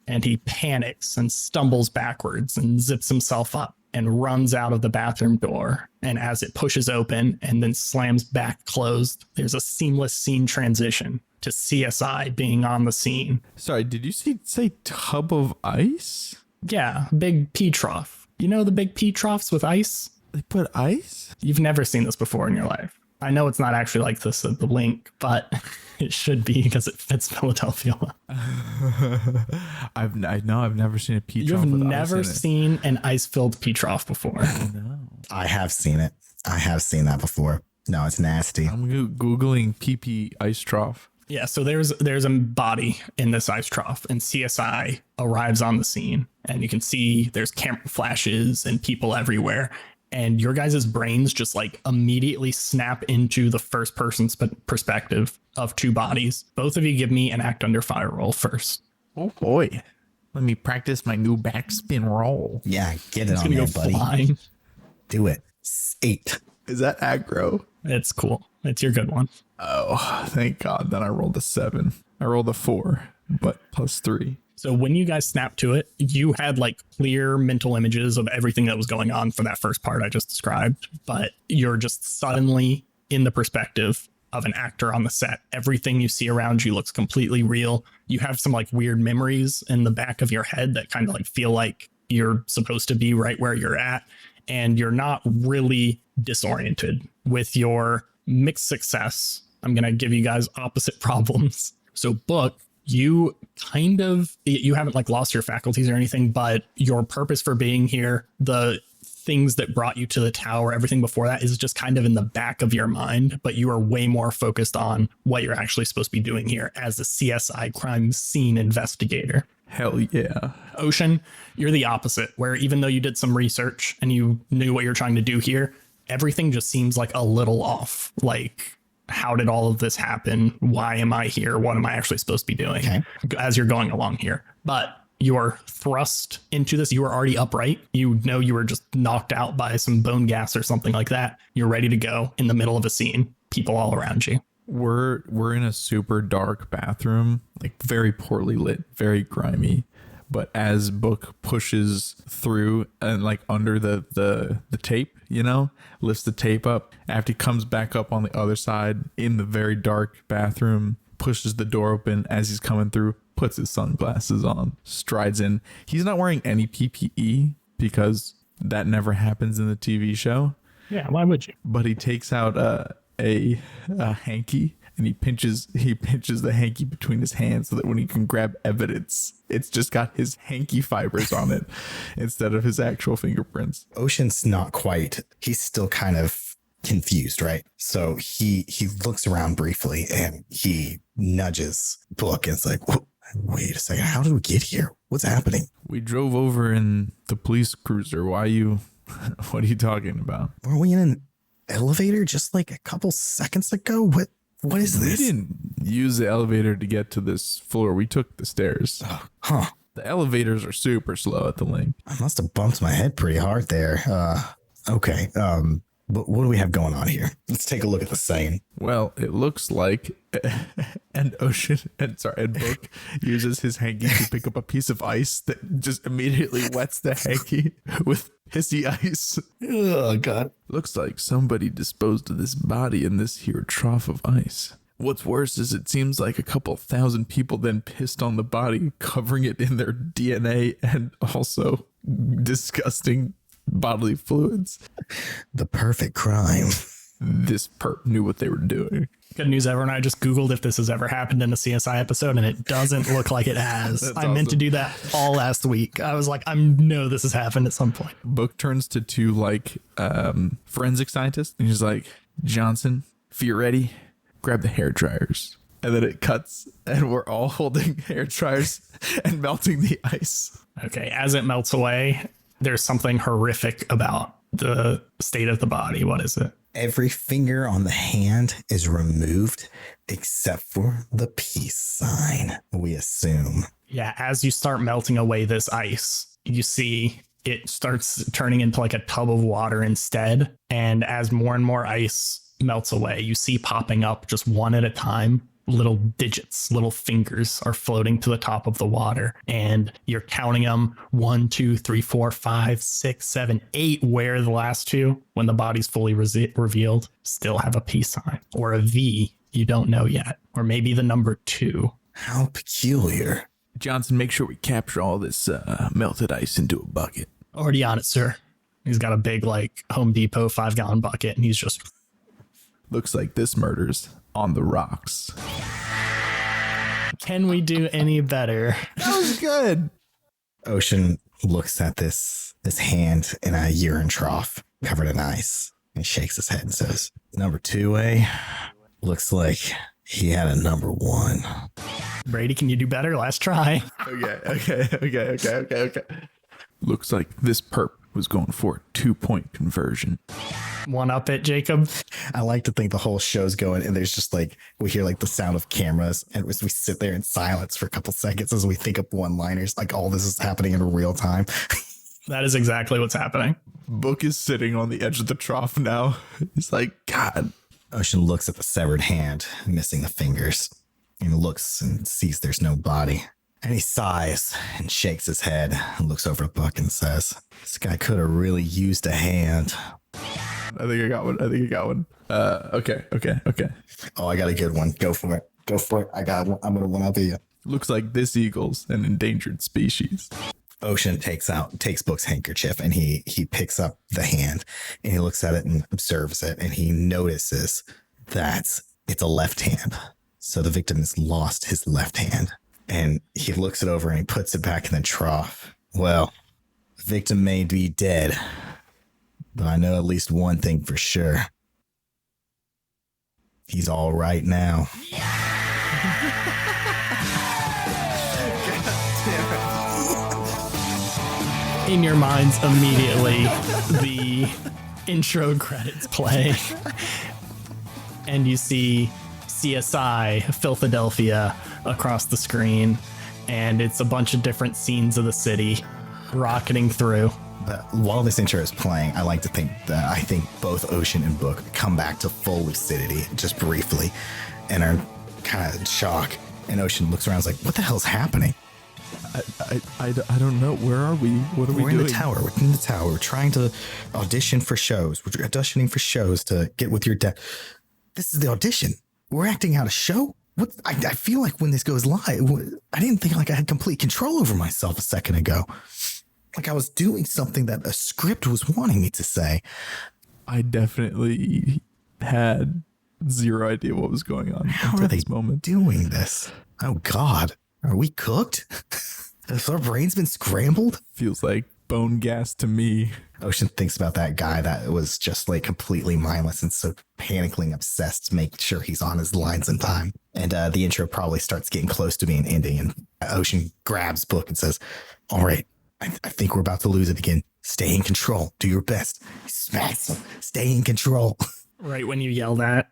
And he panics and stumbles backwards and zips himself up and runs out of the bathroom door. And as it pushes open and then slams back closed, there's a seamless scene transition to CSI being on the scene. Sorry, did you say tub of ice? Yeah, big pee trough. You know the big pee troughs with ice? They put ice? You've never seen this before in your life. I know it's not actually like this at the link, but it should be because it fits Philadelphia. I've never seen a pee trough You've with never ice in it. seen an ice-filled pee trough before. No. I have seen it. I have seen that before. No, it's nasty. I'm Googling PP ice trough. Yeah, so there's a body in this ice trough, and CSI arrives on the scene, and you can see there's camera flashes and people everywhere, and your guys' brains just like immediately snap into the first person's perspective of two bodies. Both of you give me an act under fire roll first. Oh boy. Let me practice my new backspin roll. Yeah, get it It's on gonna there, go buddy. flying. Do it. 8. Is that aggro? It's cool. It's your good one. Oh, thank God. Then I rolled a 7. I rolled a 4, but +3. So when you guys snapped to it, you had like clear mental images of everything that was going on for that first part I just described, but you're just suddenly in the perspective of an actor on the set. Everything you see around you looks completely real. You have some like weird memories in the back of your head that kind of like feel like you're supposed to be right where you're at. And you're not really disoriented. With your mixed success, I'm going to give you guys opposite problems. So Book, you haven't like lost your faculties or anything, but your purpose for being here, the things that brought you to the tower, everything before that is just kind of in the back of your mind, but you are way more focused on what you're actually supposed to be doing here as a CSI crime scene investigator. Hell yeah. Ocean, you're the opposite, where even though you did some research and you knew what you're trying to do here, everything just seems like a little off. Like, how did all of this happen? Why am I here? What am I actually supposed to be doing as you're going along here? But you are thrust into this. You are already upright. You know you were just knocked out by some bone gas or something like that. You're ready to go in the middle of a scene. People all around you. We're in a super dark bathroom, like very poorly lit, very grimy. But as Book pushes through and like under the tape, lifts the tape up, after he comes back up on the other side in the very dark bathroom, pushes the door open as he's coming through, puts his sunglasses on, strides in. He's not wearing any PPE because that never happens in the TV show. Yeah, why would you? But he takes out a hanky and he pinches the hanky between his hands so that when he can grab evidence, it's just got his hanky fibers on it instead of his actual fingerprints. Ocean's not quite. He's still kind of confused, right? So he looks around briefly and he nudges Book and it's like, wait a second, how did we get here? What's happening? We drove over in the police cruiser. What are you talking about? Were we in an elevator just like a couple seconds ago? What is this? We didn't use the elevator to get to this floor. We took the stairs. Huh. The elevators are super slow at the link. I must have bumped my head pretty hard there. Okay. But what do we have going on here? Let's take a look at the scene. Well, it looks like and Book uses his hanky to pick up a piece of ice that just immediately wets the hanky with pissy ice. Oh, God. Looks like somebody disposed of this body in this here trough of ice. What's worse is it seems like a couple thousand people then pissed on the body, covering it in their DNA and also disgusting bodily fluids. The perfect crime. This perp knew what they were doing. Good news, everyone. I just Googled if this has ever happened in a CSI episode, and it doesn't look like it has. That's I meant to awesome. do that all last week. I was like, I know this has happened at some point. Book turns to two forensic scientists and he's like, Johnson, if you're ready, grab the hair dryers. And then it cuts and we're all holding hair dryers and melting the ice. Okay, as it melts away, there's something horrific about the state of the body. What is it? Every finger on the hand is removed except for the peace sign, we assume. Yeah, as you start melting away this ice, you see it starts turning into like a tub of water instead. And as more and more ice melts away, you see popping up just one at a time. Little digits, little fingers are floating to the top of the water, and you're counting them 1, 2, 3, 4, 5, 6, 7, 8. Where the last two, when the body's fully revealed, still have a peace sign or a V. You don't know yet, or maybe the number 2. How peculiar. Johnson, make sure we capture all this melted ice into a bucket. Already on it, sir. He's got a big like Home Depot 5-gallon bucket, and he's just. Looks like this murder's on the rocks. Can we do any better? That was good. Ocean looks at this hand in a urine trough covered in ice and shakes his head and says, number 2, looks like he had a number 1. Brady, can you do better? Last try. Okay. Looks like this perp was going for a 2-point conversion. One up it, Jacob. I like to think the whole show's going and there's just like, we hear like the sound of cameras and we sit there in silence for a couple seconds as we think up one-liners. Like all this is happening in real time. That is exactly what's happening. Book is sitting on the edge of the trough now. He's like, God. Ocean looks at the severed hand, missing the fingers, and looks and sees there's no body. And he sighs and shakes his head and looks over at Buck and says, this guy could have really used a hand. I think I got one. Okay. Oh, I got a good one. Go for it. I got one. I'm going to one up you. Looks like this eagle's an endangered species. Ocean takes Book's handkerchief and he picks up the hand and he looks at it and observes it and he notices that it's a left hand. So the victim has lost his left hand and he looks it over and he puts it back in the trough. Well, the victim may be dead, but I know at least one thing for sure. He's all right now. In your minds, immediately, the intro credits play. And you see CSI Philadelphia across the screen. And it's a bunch of different scenes of the city rocketing through. But while this intro is playing, I like to think that I think both Ocean and Book come back to full lucidity just briefly and are kind of in shock. And Ocean looks around and is like, what the hell's happening? I don't know. Where are we? What are we doing? We're in the tower. We're in the tower. We're trying to audition for shows. We're auditioning for shows to get with your dad. This is the audition. We're acting out a show? What? I feel like when this goes live, I didn't think like I had complete control over myself a second ago. Like I was doing something that a script was wanting me to say. I definitely had zero idea what was going on. How are they moment. doing this? Oh, God. Are we cooked? Has our brains been scrambled? Feels like bone gas to me. Ocean thinks about that guy that was just like completely mindless and so panicking obsessed to make sure he's on his lines in time. And the intro probably starts getting close to being ending. And Ocean grabs Book and says, all right, I think we're about to lose it again. Stay in control. Do your best. Smacks him. Stay in control. Right when you yell that,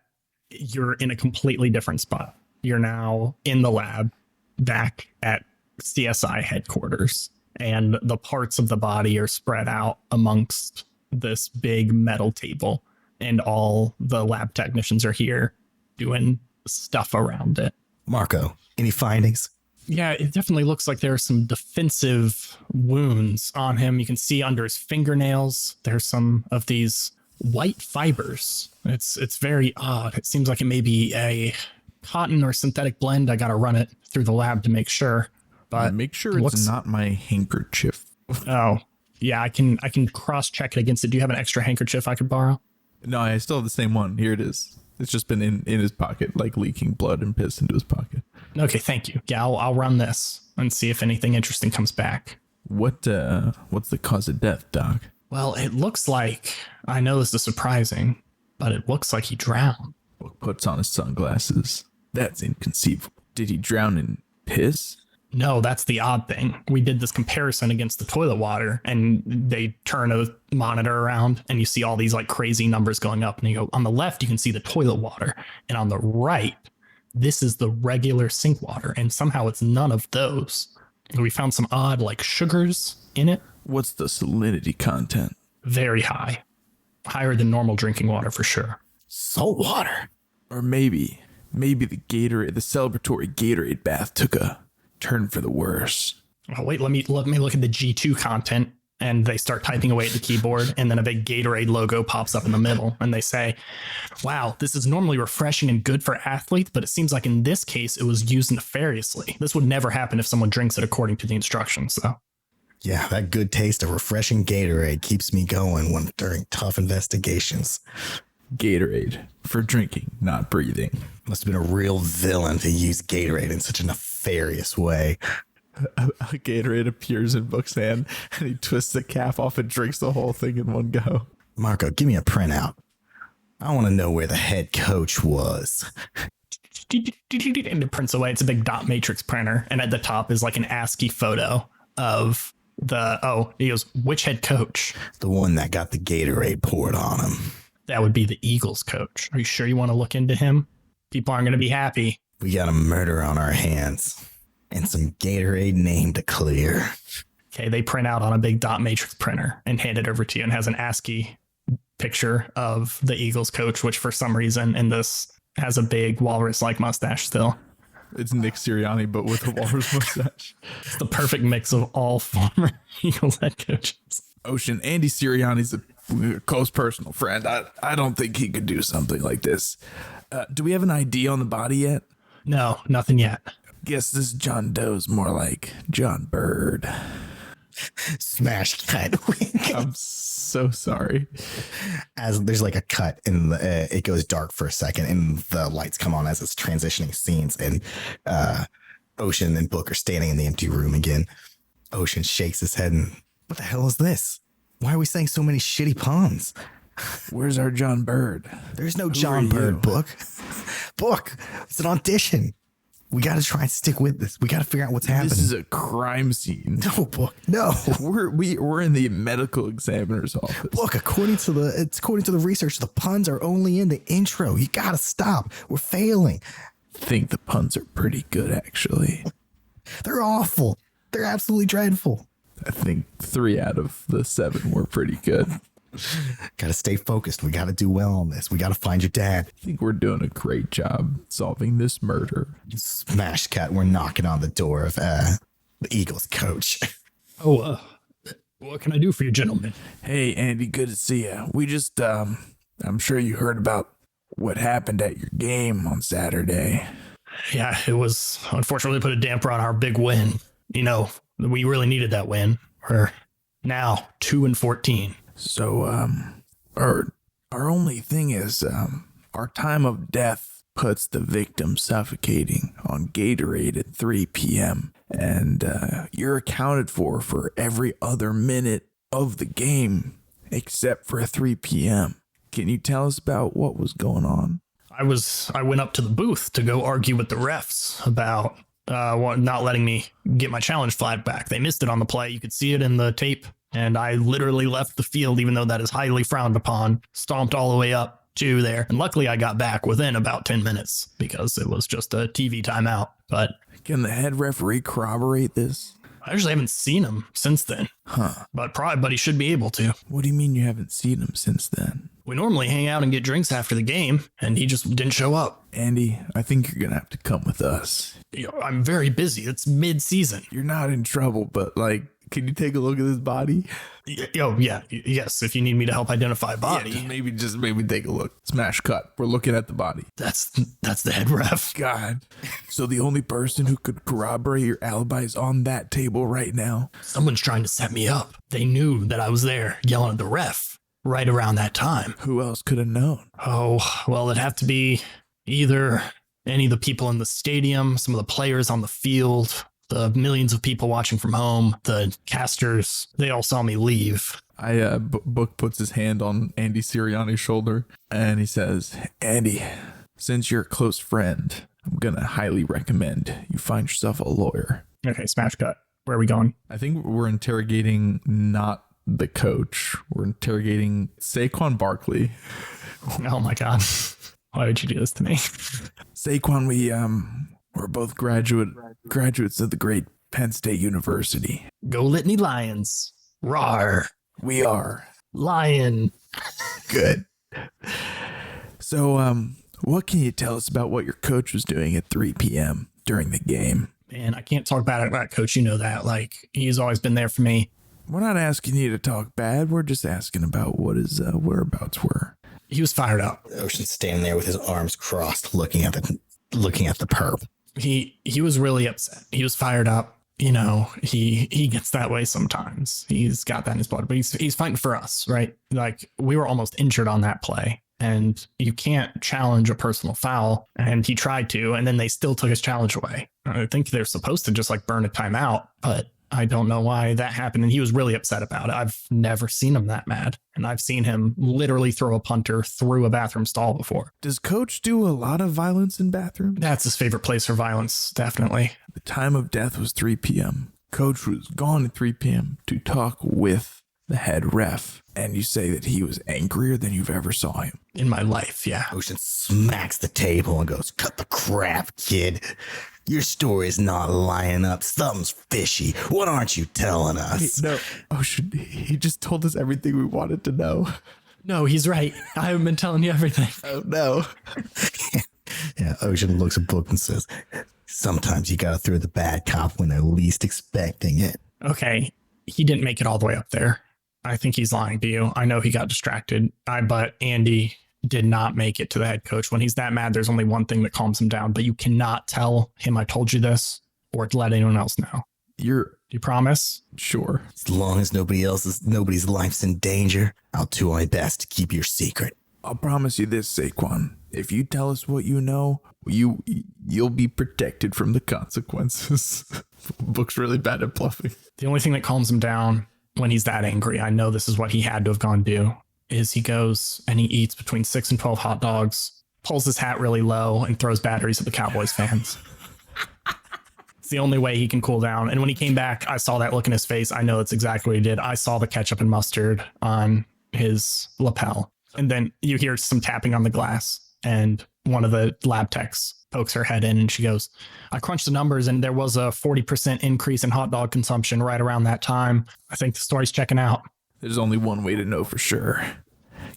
you're in a completely different spot. You're now in the lab back at CSI headquarters, and the parts of the body are spread out amongst this big metal table, and all the lab technicians are here doing stuff around it. Marco, any findings? Yeah, it definitely looks like there are some defensive wounds on him. You can see under his fingernails, there's some of these white fibers. It's very odd. It seems like it may be a cotton or synthetic blend. I got to run it through the lab to make sure. But make sure it's not my handkerchief. Oh, yeah, I can cross check it against it. Do you have an extra handkerchief I could borrow? No, I still have the same one. Here it is. It's just been in his pocket, like leaking blood and piss into his pocket. Okay, thank you. Yeah, I'll run this and see if anything interesting comes back. What's the cause of death, Doc? Well, it looks like, I know this is surprising, but it looks like he drowned. Book puts on his sunglasses. That's inconceivable. Did he drown in piss? No, that's the odd thing. We did this comparison against the toilet water, and they turn a monitor around and you see all these like crazy numbers going up, and you go, on the left, you can see the toilet water, and on the right, this is the regular sink water, and somehow it's none of those. We found some odd like sugars in it. What's the salinity content? Very high. Higher than normal drinking water for sure. Salt water. Or maybe the celebratory Gatorade bath took a turn for the worse. Oh, wait, let me look at the G2 content. And they start typing away at the keyboard, and then a big Gatorade logo pops up in the middle, and they say, wow, this is normally refreshing and good for athletes, but it seems like in this case, it was used nefariously. This would never happen if someone drinks it according to the instructions, though. Yeah, that good taste of refreshing Gatorade keeps me going during tough investigations. Gatorade for drinking, not breathing. Must have been a real villain to use Gatorade in such a nefarious way. A Gatorade appears in Book's hand, and he twists the cap off and drinks the whole thing in one go. Marco, give me a printout. I want to know where the head coach was. And it prints away. It's a big dot matrix printer, and at the top is like an ASCII photo of he goes, which head coach? The one that got the Gatorade poured on him. That would be the Eagles coach. Are you sure you want to look into him? People aren't going to be happy. We got a murder on our hands and some Gatorade name to clear. Okay, they print out on a big dot matrix printer and hand it over to you and has an ASCII picture of the Eagles coach, which for some reason in this has a big walrus-like mustache still. It's Nick Sirianni, but with a walrus mustache. It's the perfect mix of all former Eagles head coaches. Ocean, Andy Sirianni's a close personal friend. I don't think he could do something like this. Do we have an ID on the body yet? No, nothing yet. Guess this John Doe's more like John Bird. Smashed cut. I'm so sorry. As there's like a cut and it goes dark for a second and the lights come on as it's transitioning scenes, and Ocean and Book are standing in the empty room again. Ocean shakes his head and, what the hell is this? Why are we saying so many shitty puns? Where's our John Bird? There's no Who John are Bird, you? Book. Book, it's an audition. We got to try and stick with this. We got to figure out what's happening. This is a crime scene. No, Book, no. We're in the medical examiner's office. Look, according to the research, the puns are only in the intro. You got to stop. We're failing. I think the puns are pretty good, actually. They're awful. They're absolutely dreadful. I think 3 out of the 7 were pretty good. Got to stay focused. We got to do well on this. We got to find your dad. I think we're doing a great job solving this murder. Smash cut. We're knocking on the door of the Eagles coach. Oh, what can I do for you, gentlemen? Hey, Andy, good to see you. We just, I'm sure you heard about what happened at your game on Saturday. Yeah, it was unfortunately put a damper on our big win. You know, we really needed that win. We're now 2-14. So, our only thing is, our time of death puts the victim suffocating on Gatorade at 3 p.m. And you're accounted for every other minute of the game except for 3 p.m. Can you tell us about what was going on? I went up to the booth to go argue with the refs about not letting me get my challenge flag back. They missed it on the play. You could see it in the tape. And I literally left the field, even though that is highly frowned upon, stomped all the way up to there. And luckily I got back within about 10 minutes because it was just a TV timeout. But Can the head referee corroborate this? I actually haven't seen him since then. Huh. But he should be able to. What do you mean you haven't seen him since then? We normally hang out and get drinks after the game, and he just didn't show up. Andy, I think you're going to have to come with us. You know, I'm very busy. It's mid-season. You're not in trouble, but like, can you take a look at this body? Yes. If you need me to help identify a body, Yeah, just maybe take a look. Smash cut. We're looking at the body. that's the head ref. God. So the only person who could corroborate your alibi is on that table right now. Someone's trying to set me up. They knew that I was there yelling at the ref right around that time. Who else could have known? Oh, well, it'd have to be either any of the people in the stadium, some of the players on the field, the millions of people watching from home, the casters. They all saw me leave. Book puts his hand on Andy Sirianni's shoulder and he says, Andy, since you're a close friend, I'm going to highly recommend you find yourself a lawyer. Okay, smash cut. Where are we going? I think we're interrogating not the coach. We're interrogating Saquon Barkley. Oh my God. Why would you do this to me? Saquon, we're both graduates of the great Penn State University. Go Litany Lions. Rawr. We are. Lion. Good. So, what can you tell us about what your coach was doing at 3 p.m. during the game? Man, I can't talk bad about Coach. You know that. Like, he's always been there for me. We're not asking you to talk bad. We're just asking about what his whereabouts were. He was fired up. Ocean's standing there with his arms crossed, looking at the perp. He was really upset. He was fired up. You know, he gets that way sometimes. He's got that in his blood, but he's fighting for us, right? Like, we were almost injured on that play, and you can't challenge a personal foul. And he tried to, and then they still took his challenge away. I think they're supposed to just like burn a timeout, but I don't know why that happened. And he was really upset about it. I've never seen him that mad. And I've seen him literally throw a punter through a bathroom stall before. Does Coach do a lot of violence in bathrooms? That's his favorite place for violence, definitely. The time of death was 3 p.m. Coach was gone at 3 p.m. to talk with the head ref, and you say that he was angrier than you've ever saw him. In my life, yeah. Ocean smacks the table and goes, cut the crap, kid. Your story's not lining up. Something's fishy. What aren't you telling us? No, Ocean, he just told us everything we wanted to know. No, he's right. I haven't been telling you everything. Oh, no. Yeah, Ocean looks at Book and says, sometimes you gotta throw the bad cop when they're least expecting it. Okay, he didn't make it all the way up there. I think he's lying to you. I know he got distracted. But Andy did not make it to the head coach. When he's that mad, there's only one thing that calms him down, but you cannot tell him I told you this or to let anyone else know. You're Do you promise? sure. As long as nobody's life's in danger, I'll do my best to keep your secret. I'll promise you this, Saquon. If you tell us what you know, you'll be protected from the consequences. Book's really bad at bluffing. The only thing that calms him down when he's that angry, I know this is what he had to have gone do, is he goes and he eats between 6 and 12 hot dogs, pulls his hat really low, and throws batteries at the Cowboys fans. It's the only way he can cool down. And when he came back, I saw that look in his face. I know that's exactly what he did. I saw the ketchup and mustard on his lapel. And then you hear some tapping on the glass, and one of the lab techs pokes her head in and she goes, I crunched the numbers and there was a 40% increase in hot dog consumption right around that time. I think the story's checking out. There's only one way to know for sure.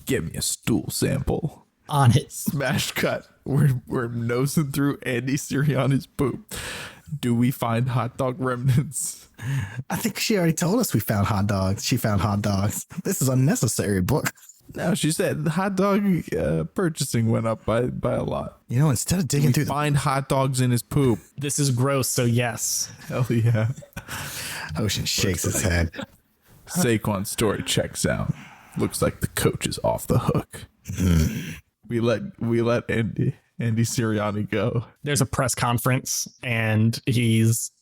Give me a stool sample. On it. Smash cut. We're nosing through Andy Sirianni's poop. Do we find hot dog remnants? I think she already told us we found hot dogs. She found hot dogs. This is unnecessary, Book. No, she said hot dog purchasing went up by a lot. You know, instead of digging through Find hot dogs in his poop. This is gross, so yes. Hell yeah. Ocean shakes his head. Saquon's story checks out. Looks like the coach is off the hook. We let Andy Sirianni go. There's a press conference and he's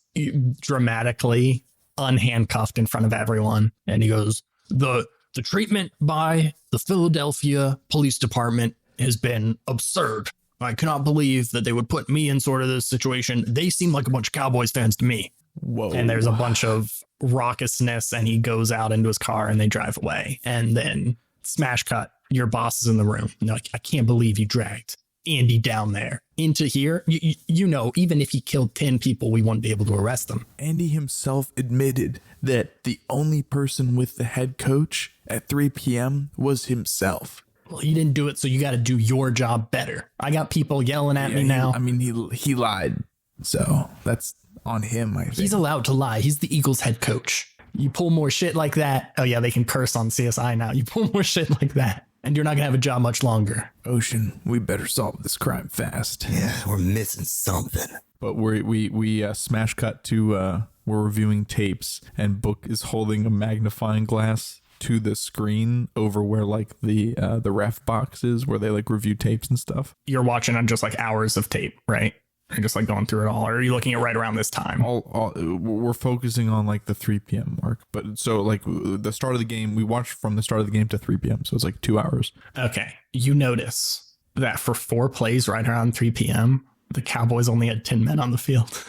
dramatically unhandcuffed in front of everyone. And he goes, the treatment by the Philadelphia Police Department has been absurd. I cannot believe that they would put me in sort of this situation. They seem like a bunch of Cowboys fans to me. Whoa. And there's a bunch of raucousness and he goes out into his car and they drive away. And then smash cut, your boss is in the room. And they're like, I can't believe you dragged Andy down there into here. You know, even if he killed 10 people, we wouldn't be able to arrest them. Andy himself admitted that the only person with the head coach at 3 p.m. was himself. Well, he didn't do it, so you got to do your job better. I got people yelling at me now. He lied. So that's on him, I think. He's allowed to lie. He's the Eagles head coach. You pull more shit like that. Oh, yeah, they can curse on CSI now. You pull more shit like that, and you're not going to have a job much longer. Ocean, we better solve this crime fast. Yeah, we're missing something. But we smash cut to we're reviewing tapes, and Book is holding a magnifying glass to the screen over where like the ref box is, where they like review tapes and stuff. You're watching on just like hours of tape, right? You're just like going through it all. Or are you looking at right around this time? We're focusing on like the 3 p.m. mark. But so like the start of the game, we watched from the start of the game to 3 p.m. So it's like 2 hours. Okay. You notice that for 4 plays right around 3 p.m., the Cowboys only had 10 men on the field.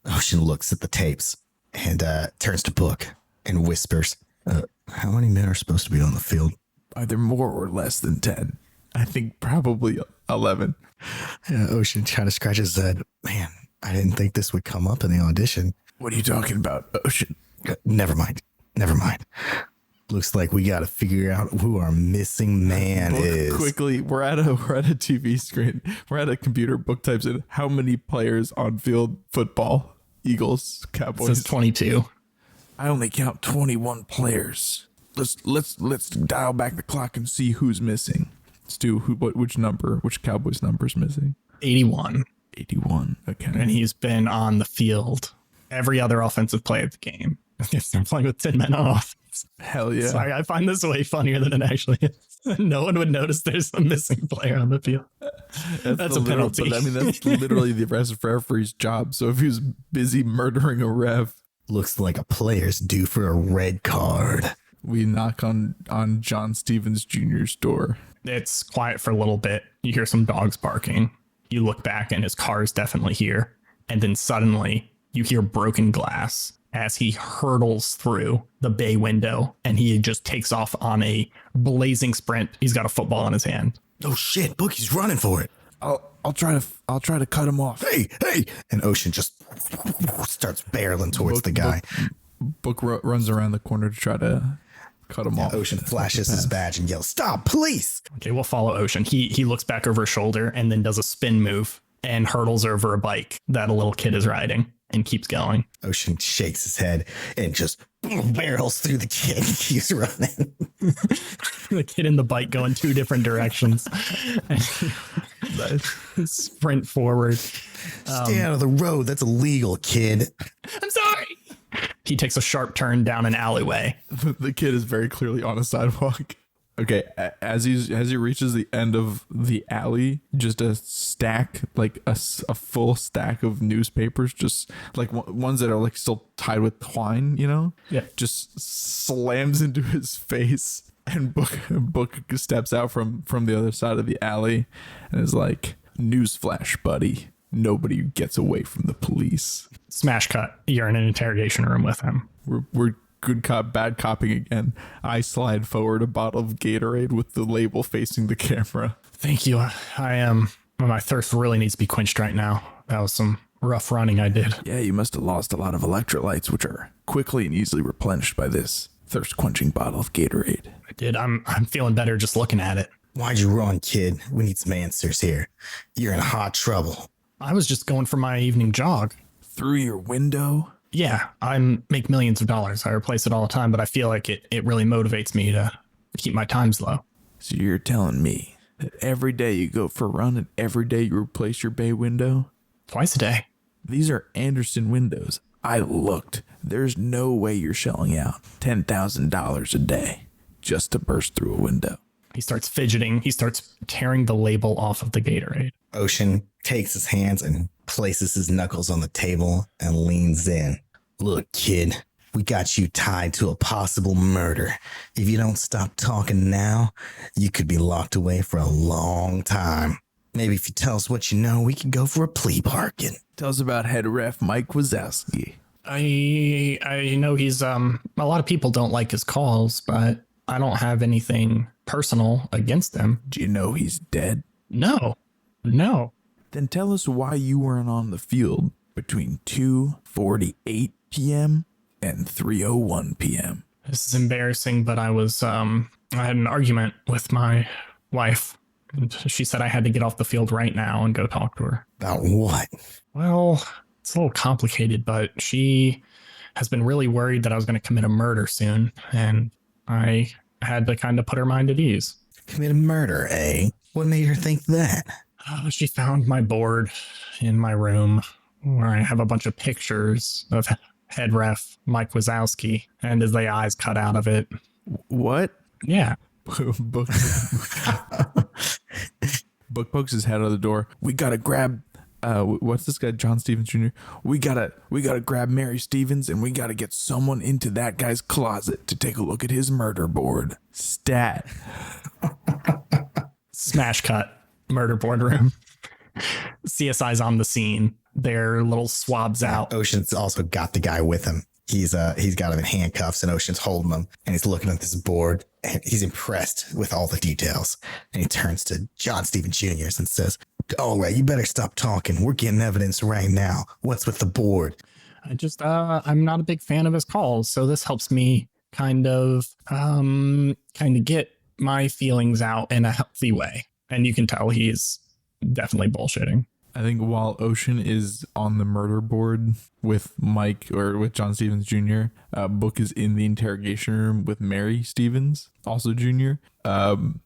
Ocean looks at the tapes and turns to Book and whispers, how many men are supposed to be on the field? Either more or less than 10. I think probably 11. Yeah, Ocean kind of scratches his head. Man, I didn't think this would come up in the audition. What are you talking about, Ocean? Never mind. Looks like we got to figure out who our missing man Book is. Quickly, we're at a TV screen. We're at a computer. Book types in how many players on field football. Eagles, It Cowboys. says 22. I only count 21 players. Let's dial back the clock and see who's missing. Let's do which Cowboys number is missing? 81. 81. Okay. And he's been on the field every other offensive play of the game. They're playing with 10 men on offense. Hell yeah. Sorry, I find this way funnier than it actually is. No one would notice there's a missing player on the field. That's a penalty. But I mean, that's literally the referee's job. So if he was busy murdering a ref, Looks like a player's due for a red card. we knock on John Stevens Jr.'s door. It's quiet for a little bit. You hear some dogs barking. You look back and his car is definitely here. And then suddenly you hear broken glass as he hurtles through the bay window, and he just takes off on a blazing sprint. He's got a football in his hand. Oh shit, Bookie's running for it. I'll try to cut him off. Hey! And Ocean just starts barreling towards the guy. Book runs around the corner to try to cut him off. Ocean flashes his badge and yells, "Stop, police!" Okay, we'll follow Ocean. He looks back over his shoulder and then does a spin move and hurdles over a bike that a little kid is riding and keeps going. Ocean shakes his head and just barrels through the kid and keeps running. The kid and the bike go in two different directions. Sprint forward. Stay out of the road. That's illegal, kid. I'm sorry. He takes a sharp turn down an alleyway. The kid is very clearly on a sidewalk. Okay, as he reaches the end of the alley, just a stack, like a full stack of newspapers, just like ones that are like still tied with twine, you know? Yeah. Just slams into his face, and Book steps out from the other side of the alley and is like, "Newsflash, buddy. Nobody gets away from the police." Smash cut. You're in an interrogation room with him. We're good cop, bad copping again. I slide forward a bottle of Gatorade with the label facing the camera. Thank you. I am. My thirst really needs to be quenched right now. That was some rough running I did. Yeah, you must have lost a lot of electrolytes, which are quickly and easily replenished by this thirst-quenching bottle of Gatorade. I did. I'm feeling better just looking at it. Why'd you run, kid? We need some answers here. You're in hot trouble. I was just going for my evening jog. Through your window? Yeah, I make millions of dollars. I replace it all the time, but I feel like it really motivates me to keep my times low. So you're telling me that every day you go for a run and every day you replace your bay window? Twice a day. These are Anderson windows. I looked. There's no way you're shelling out $10,000 a day just to burst through a window. He starts fidgeting. He starts tearing the label off of the Gatorade. Ocean takes his hands and places his knuckles on the table and leans in. Look, kid, we got you tied to a possible murder. If you don't stop talking now, you could be locked away for a long time. Maybe if you tell us what you know, we could go for a plea bargain. Tell us about head ref Mike Wazowski. I know he's a lot of people don't like his calls, but I don't have anything personal against him. Do you know he's dead? No. Then tell us why you weren't on the field between 2:48 p.m. and 3:01 p.m. This is embarrassing, but I had an argument with my wife. And she said I had to get off the field right now and go talk to her. About what? Well, it's a little complicated, but she has been really worried that I was going to commit a murder soon, and I had to kind of put her mind at ease. Commit a murder, eh? What made her think that? She found my board in my room where I have a bunch of pictures of head ref Mike Wazowski, and as the eyes cut out of it. What? Yeah. Book pokes his head out of the door. We gotta grab What's this guy, John Stevens Jr.? we gotta grab Mary Stevens, and we gotta get someone into that guy's closet to take a look at his murder board. Stat. Smash cut. Murder boardroom. CSI's on the scene. Their little swabs out. Ocean's also got the guy with him. He's got him in handcuffs, and Ocean's holding him, and he's looking at this board, and he's impressed with all the details. And he turns to John Stevens Jr. and says, "All right, you better stop talking. We're getting evidence right now. What's with the board?" I'm not a big fan of his calls, so this helps me kind of get my feelings out in a healthy way. And you can tell he's definitely bullshitting. I think while Ocean is on the murder board with Mike or with John Stevens Jr., Book is in the interrogation room with Mary Stevens, also Jr., and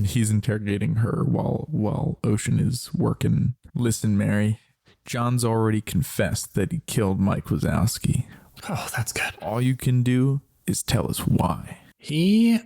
he's interrogating her while Ocean is working. Listen, Mary, John's already confessed that he killed Mike Wazowski. Oh, that's good. All you can do is tell us why. He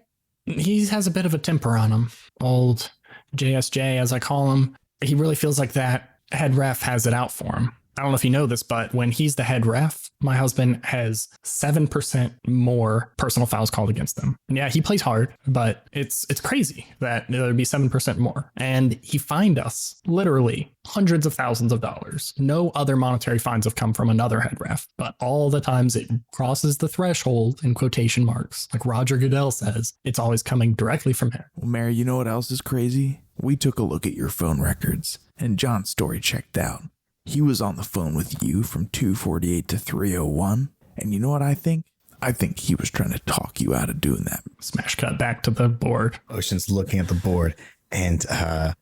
has a bit of a temper on him. Old JSJ, as I call him. He really feels like that head ref has it out for him. I don't know if you know this, but when he's the head ref, my husband has 7% more personal fouls called against him. And yeah, he plays hard, but it's crazy that there'd be 7% more. And he fined us literally hundreds of thousands of dollars. No other monetary fines have come from another head ref, but all the times it crosses the threshold in quotation marks, like Roger Goodell says, it's always coming directly from him. Well, Mary, you know what else is crazy? We took a look at your phone records, and John's story checked out. He was on the phone with you from 2:48 to 3:01, and you know what I think? I think he was trying to talk you out of doing that. Smash cut back to the board. Ocean's looking at the board, and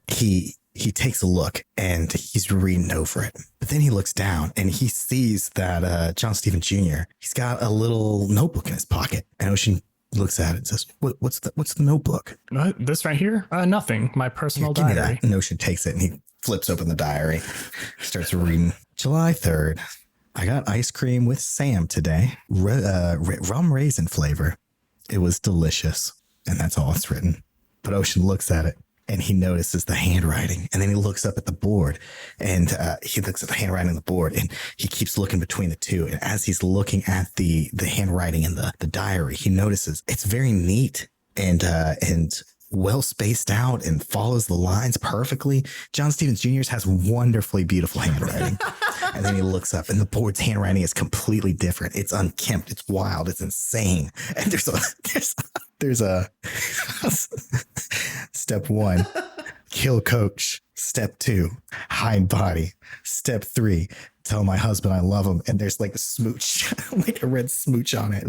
he takes a look, and he's reading over it. But then he looks down, and he sees that John Stevens Jr., he's got a little notebook in his pocket. And Ocean looks at it and says, what's the notebook? This right here? Nothing. My personal Give me diary. that. And Ocean takes it, and he flips open the diary, starts reading. July 3rd. I got ice cream with Sam today. Rum raisin flavor. It was delicious. And that's all it's written. But Ocean looks at it, and he notices the handwriting. And then he looks up at the board, and he looks at the handwriting on the board, and he keeps looking between the two. And as he's looking at the handwriting in the diary, he notices it's very neat and well spaced out and follows the lines perfectly. John Stevens Jr.'s has wonderfully beautiful handwriting. And then he looks up, and the board's handwriting is completely different. It's unkempt. It's wild. It's insane. And there's a step 1, kill coach. Step 2, hide body. Step 3, tell my husband I love him. And there's like a smooch, like a red smooch on it.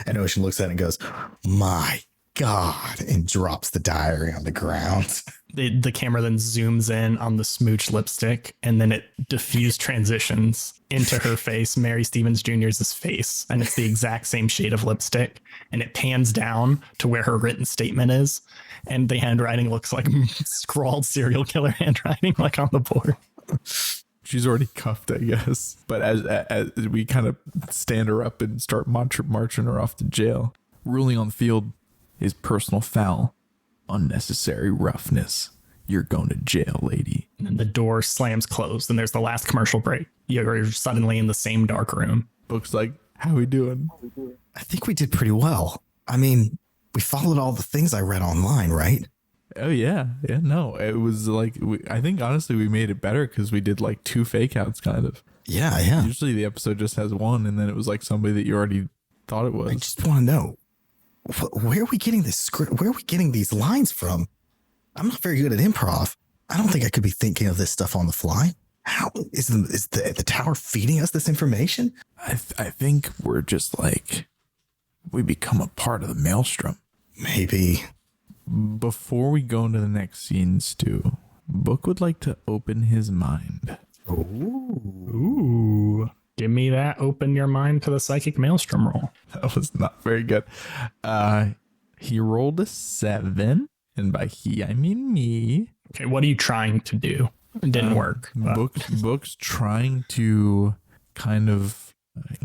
And Ocean looks at it and goes, my God, and drops the diary on the ground. The camera then zooms in on the smooch lipstick, and then it diffuse transitions into her face, Mary Stevens Jr.'s face. And it's the exact same shade of lipstick. And it pans down to where her written statement is. And the handwriting looks like scrawled serial killer handwriting, like on the board. She's already cuffed, I guess. But as we kind of stand her up and start marching her off to jail, ruling on the field is personal foul, unnecessary roughness. You're going to jail, lady. And the door slams closed, and there's the last commercial break. You're suddenly in the same dark room. Book's like, how we doing? I think we did pretty well. I mean, we followed all the things I read online, right? Oh, yeah. Yeah, no. It was like, I think honestly we made it better because we did like 2 fake outs, kind of. Yeah, yeah. Usually the episode just has 1, and then it was like somebody that you already thought it was. I just want to know, where are we getting this script? Where are we getting these lines from? I'm not very good at improv. I don't think I could be thinking of this stuff on the fly. How is the tower feeding us this information? I think we're just like, we become a part of the maelstrom. Maybe. Before we go into the next scene, Stu, Book would like to open his mind. Ooh. Give me that open your mind to the psychic maelstrom roll. That was not very good. He rolled a 7, and by he, I mean me. Okay, what are you trying to do? It didn't work. Book's trying to kind of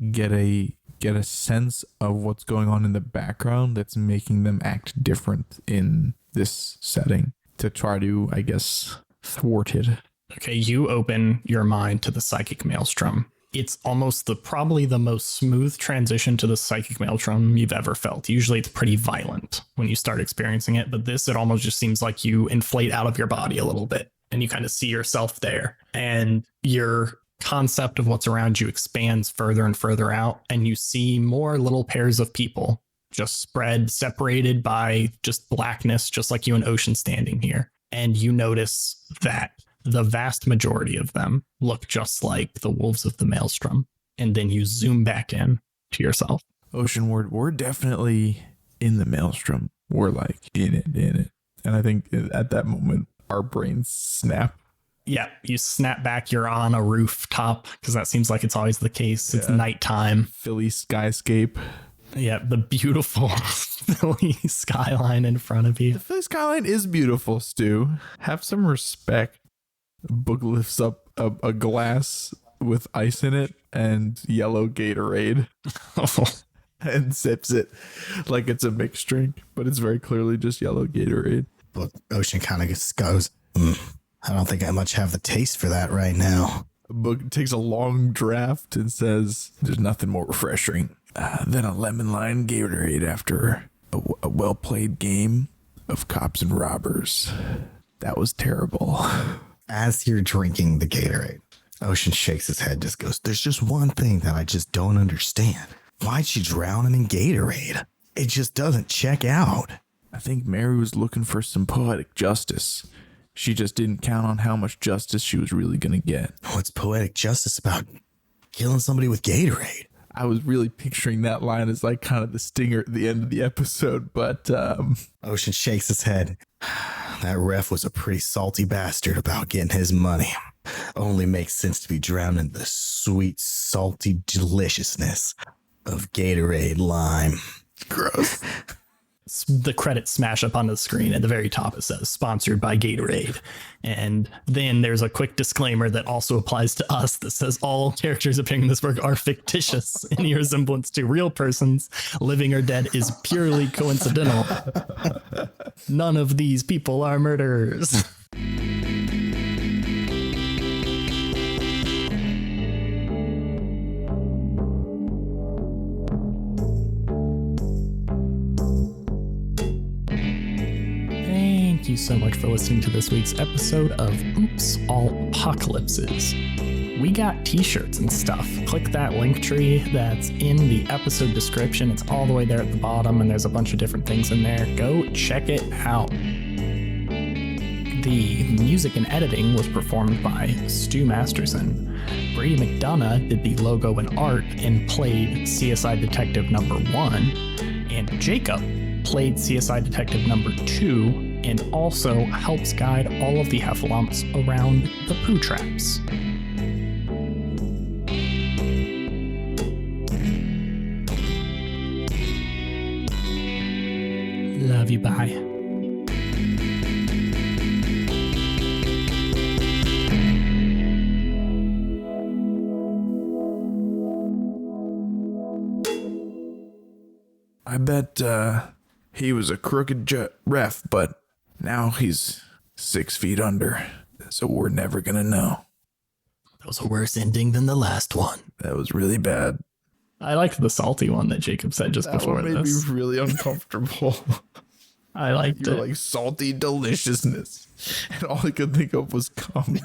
get a sense of what's going on in the background that's making them act different in this setting to try to, I guess, thwart it. Okay, you open your mind to the psychic maelstrom. It's almost probably the most smooth transition to the psychic maelstrom you've ever felt. Usually it's pretty violent when you start experiencing it, but it almost just seems like you inflate out of your body a little bit and you kind of see yourself there, and your concept of what's around you expands further and further out, and you see more little pairs of people just separated by just blackness, just like you and Ocean standing here. And you notice that the vast majority of them look just like the wolves of the maelstrom. And then you zoom back in to yourself. Ocean, we're definitely in the maelstrom. We're like in it. And I think at that moment, our brains snap. Yeah, you snap back. You're on a rooftop because that seems like it's always the case. It's nighttime. Philly skyscape. Yeah, the beautiful Philly skyline in front of you. The Philly skyline is beautiful, Stu. Have some respect. Book lifts up a glass with ice in it and yellow Gatorade and sips it like it's a mixed drink, but it's very clearly just yellow Gatorade. But Ocean kind of just goes, I don't think I much have the taste for that right now. Book takes a long draft and says, "There's nothing more refreshing than a lemon lime Gatorade after a well played game of cops and robbers." That was terrible. As you're drinking the Gatorade, Ocean shakes his head, just goes, "There's just one thing that I just don't understand. Why'd she drown him in Gatorade? It just doesn't check out." I think Mary was looking for some poetic justice. She just didn't count on how much justice she was really going to get. What's poetic justice about killing somebody with Gatorade? I was really picturing that line as like kind of the stinger at the end of the episode, but Ocean shakes his head. That ref was a pretty salty bastard about getting his money. Only makes sense to be drowned in the sweet, salty deliciousness of Gatorade lime. gross. The credits smash up on the screen. At the very top, it says sponsored by Gatorade. And then there's a quick disclaimer that also applies to us that says all characters appearing in this work are fictitious. Any resemblance to real persons, living or dead, is purely coincidental. None of these people are murderers. Thank you so much for listening to this week's episode of Oops All Apocalypses. We got t-shirts and stuff. Click that link tree that's in the episode description. It's all the way there at the bottom, and there's a bunch of different things in there. Go check it out. The music and editing was performed by Stu Masterson. Brady McDonough did the logo and art and played CSI Detective number 1, and Jacob played CSI Detective number 2, and also helps guide all of the heffalumps around the poo traps. Love you, bye. I bet he was a crooked ref, but now he's 6 feet under, so we're never gonna know. That was a worse ending than the last one. That was really bad. I liked the salty one that Jacob said just That before one made this. me really uncomfortable. I liked You're it. like salty deliciousness, and all I could think of was cum.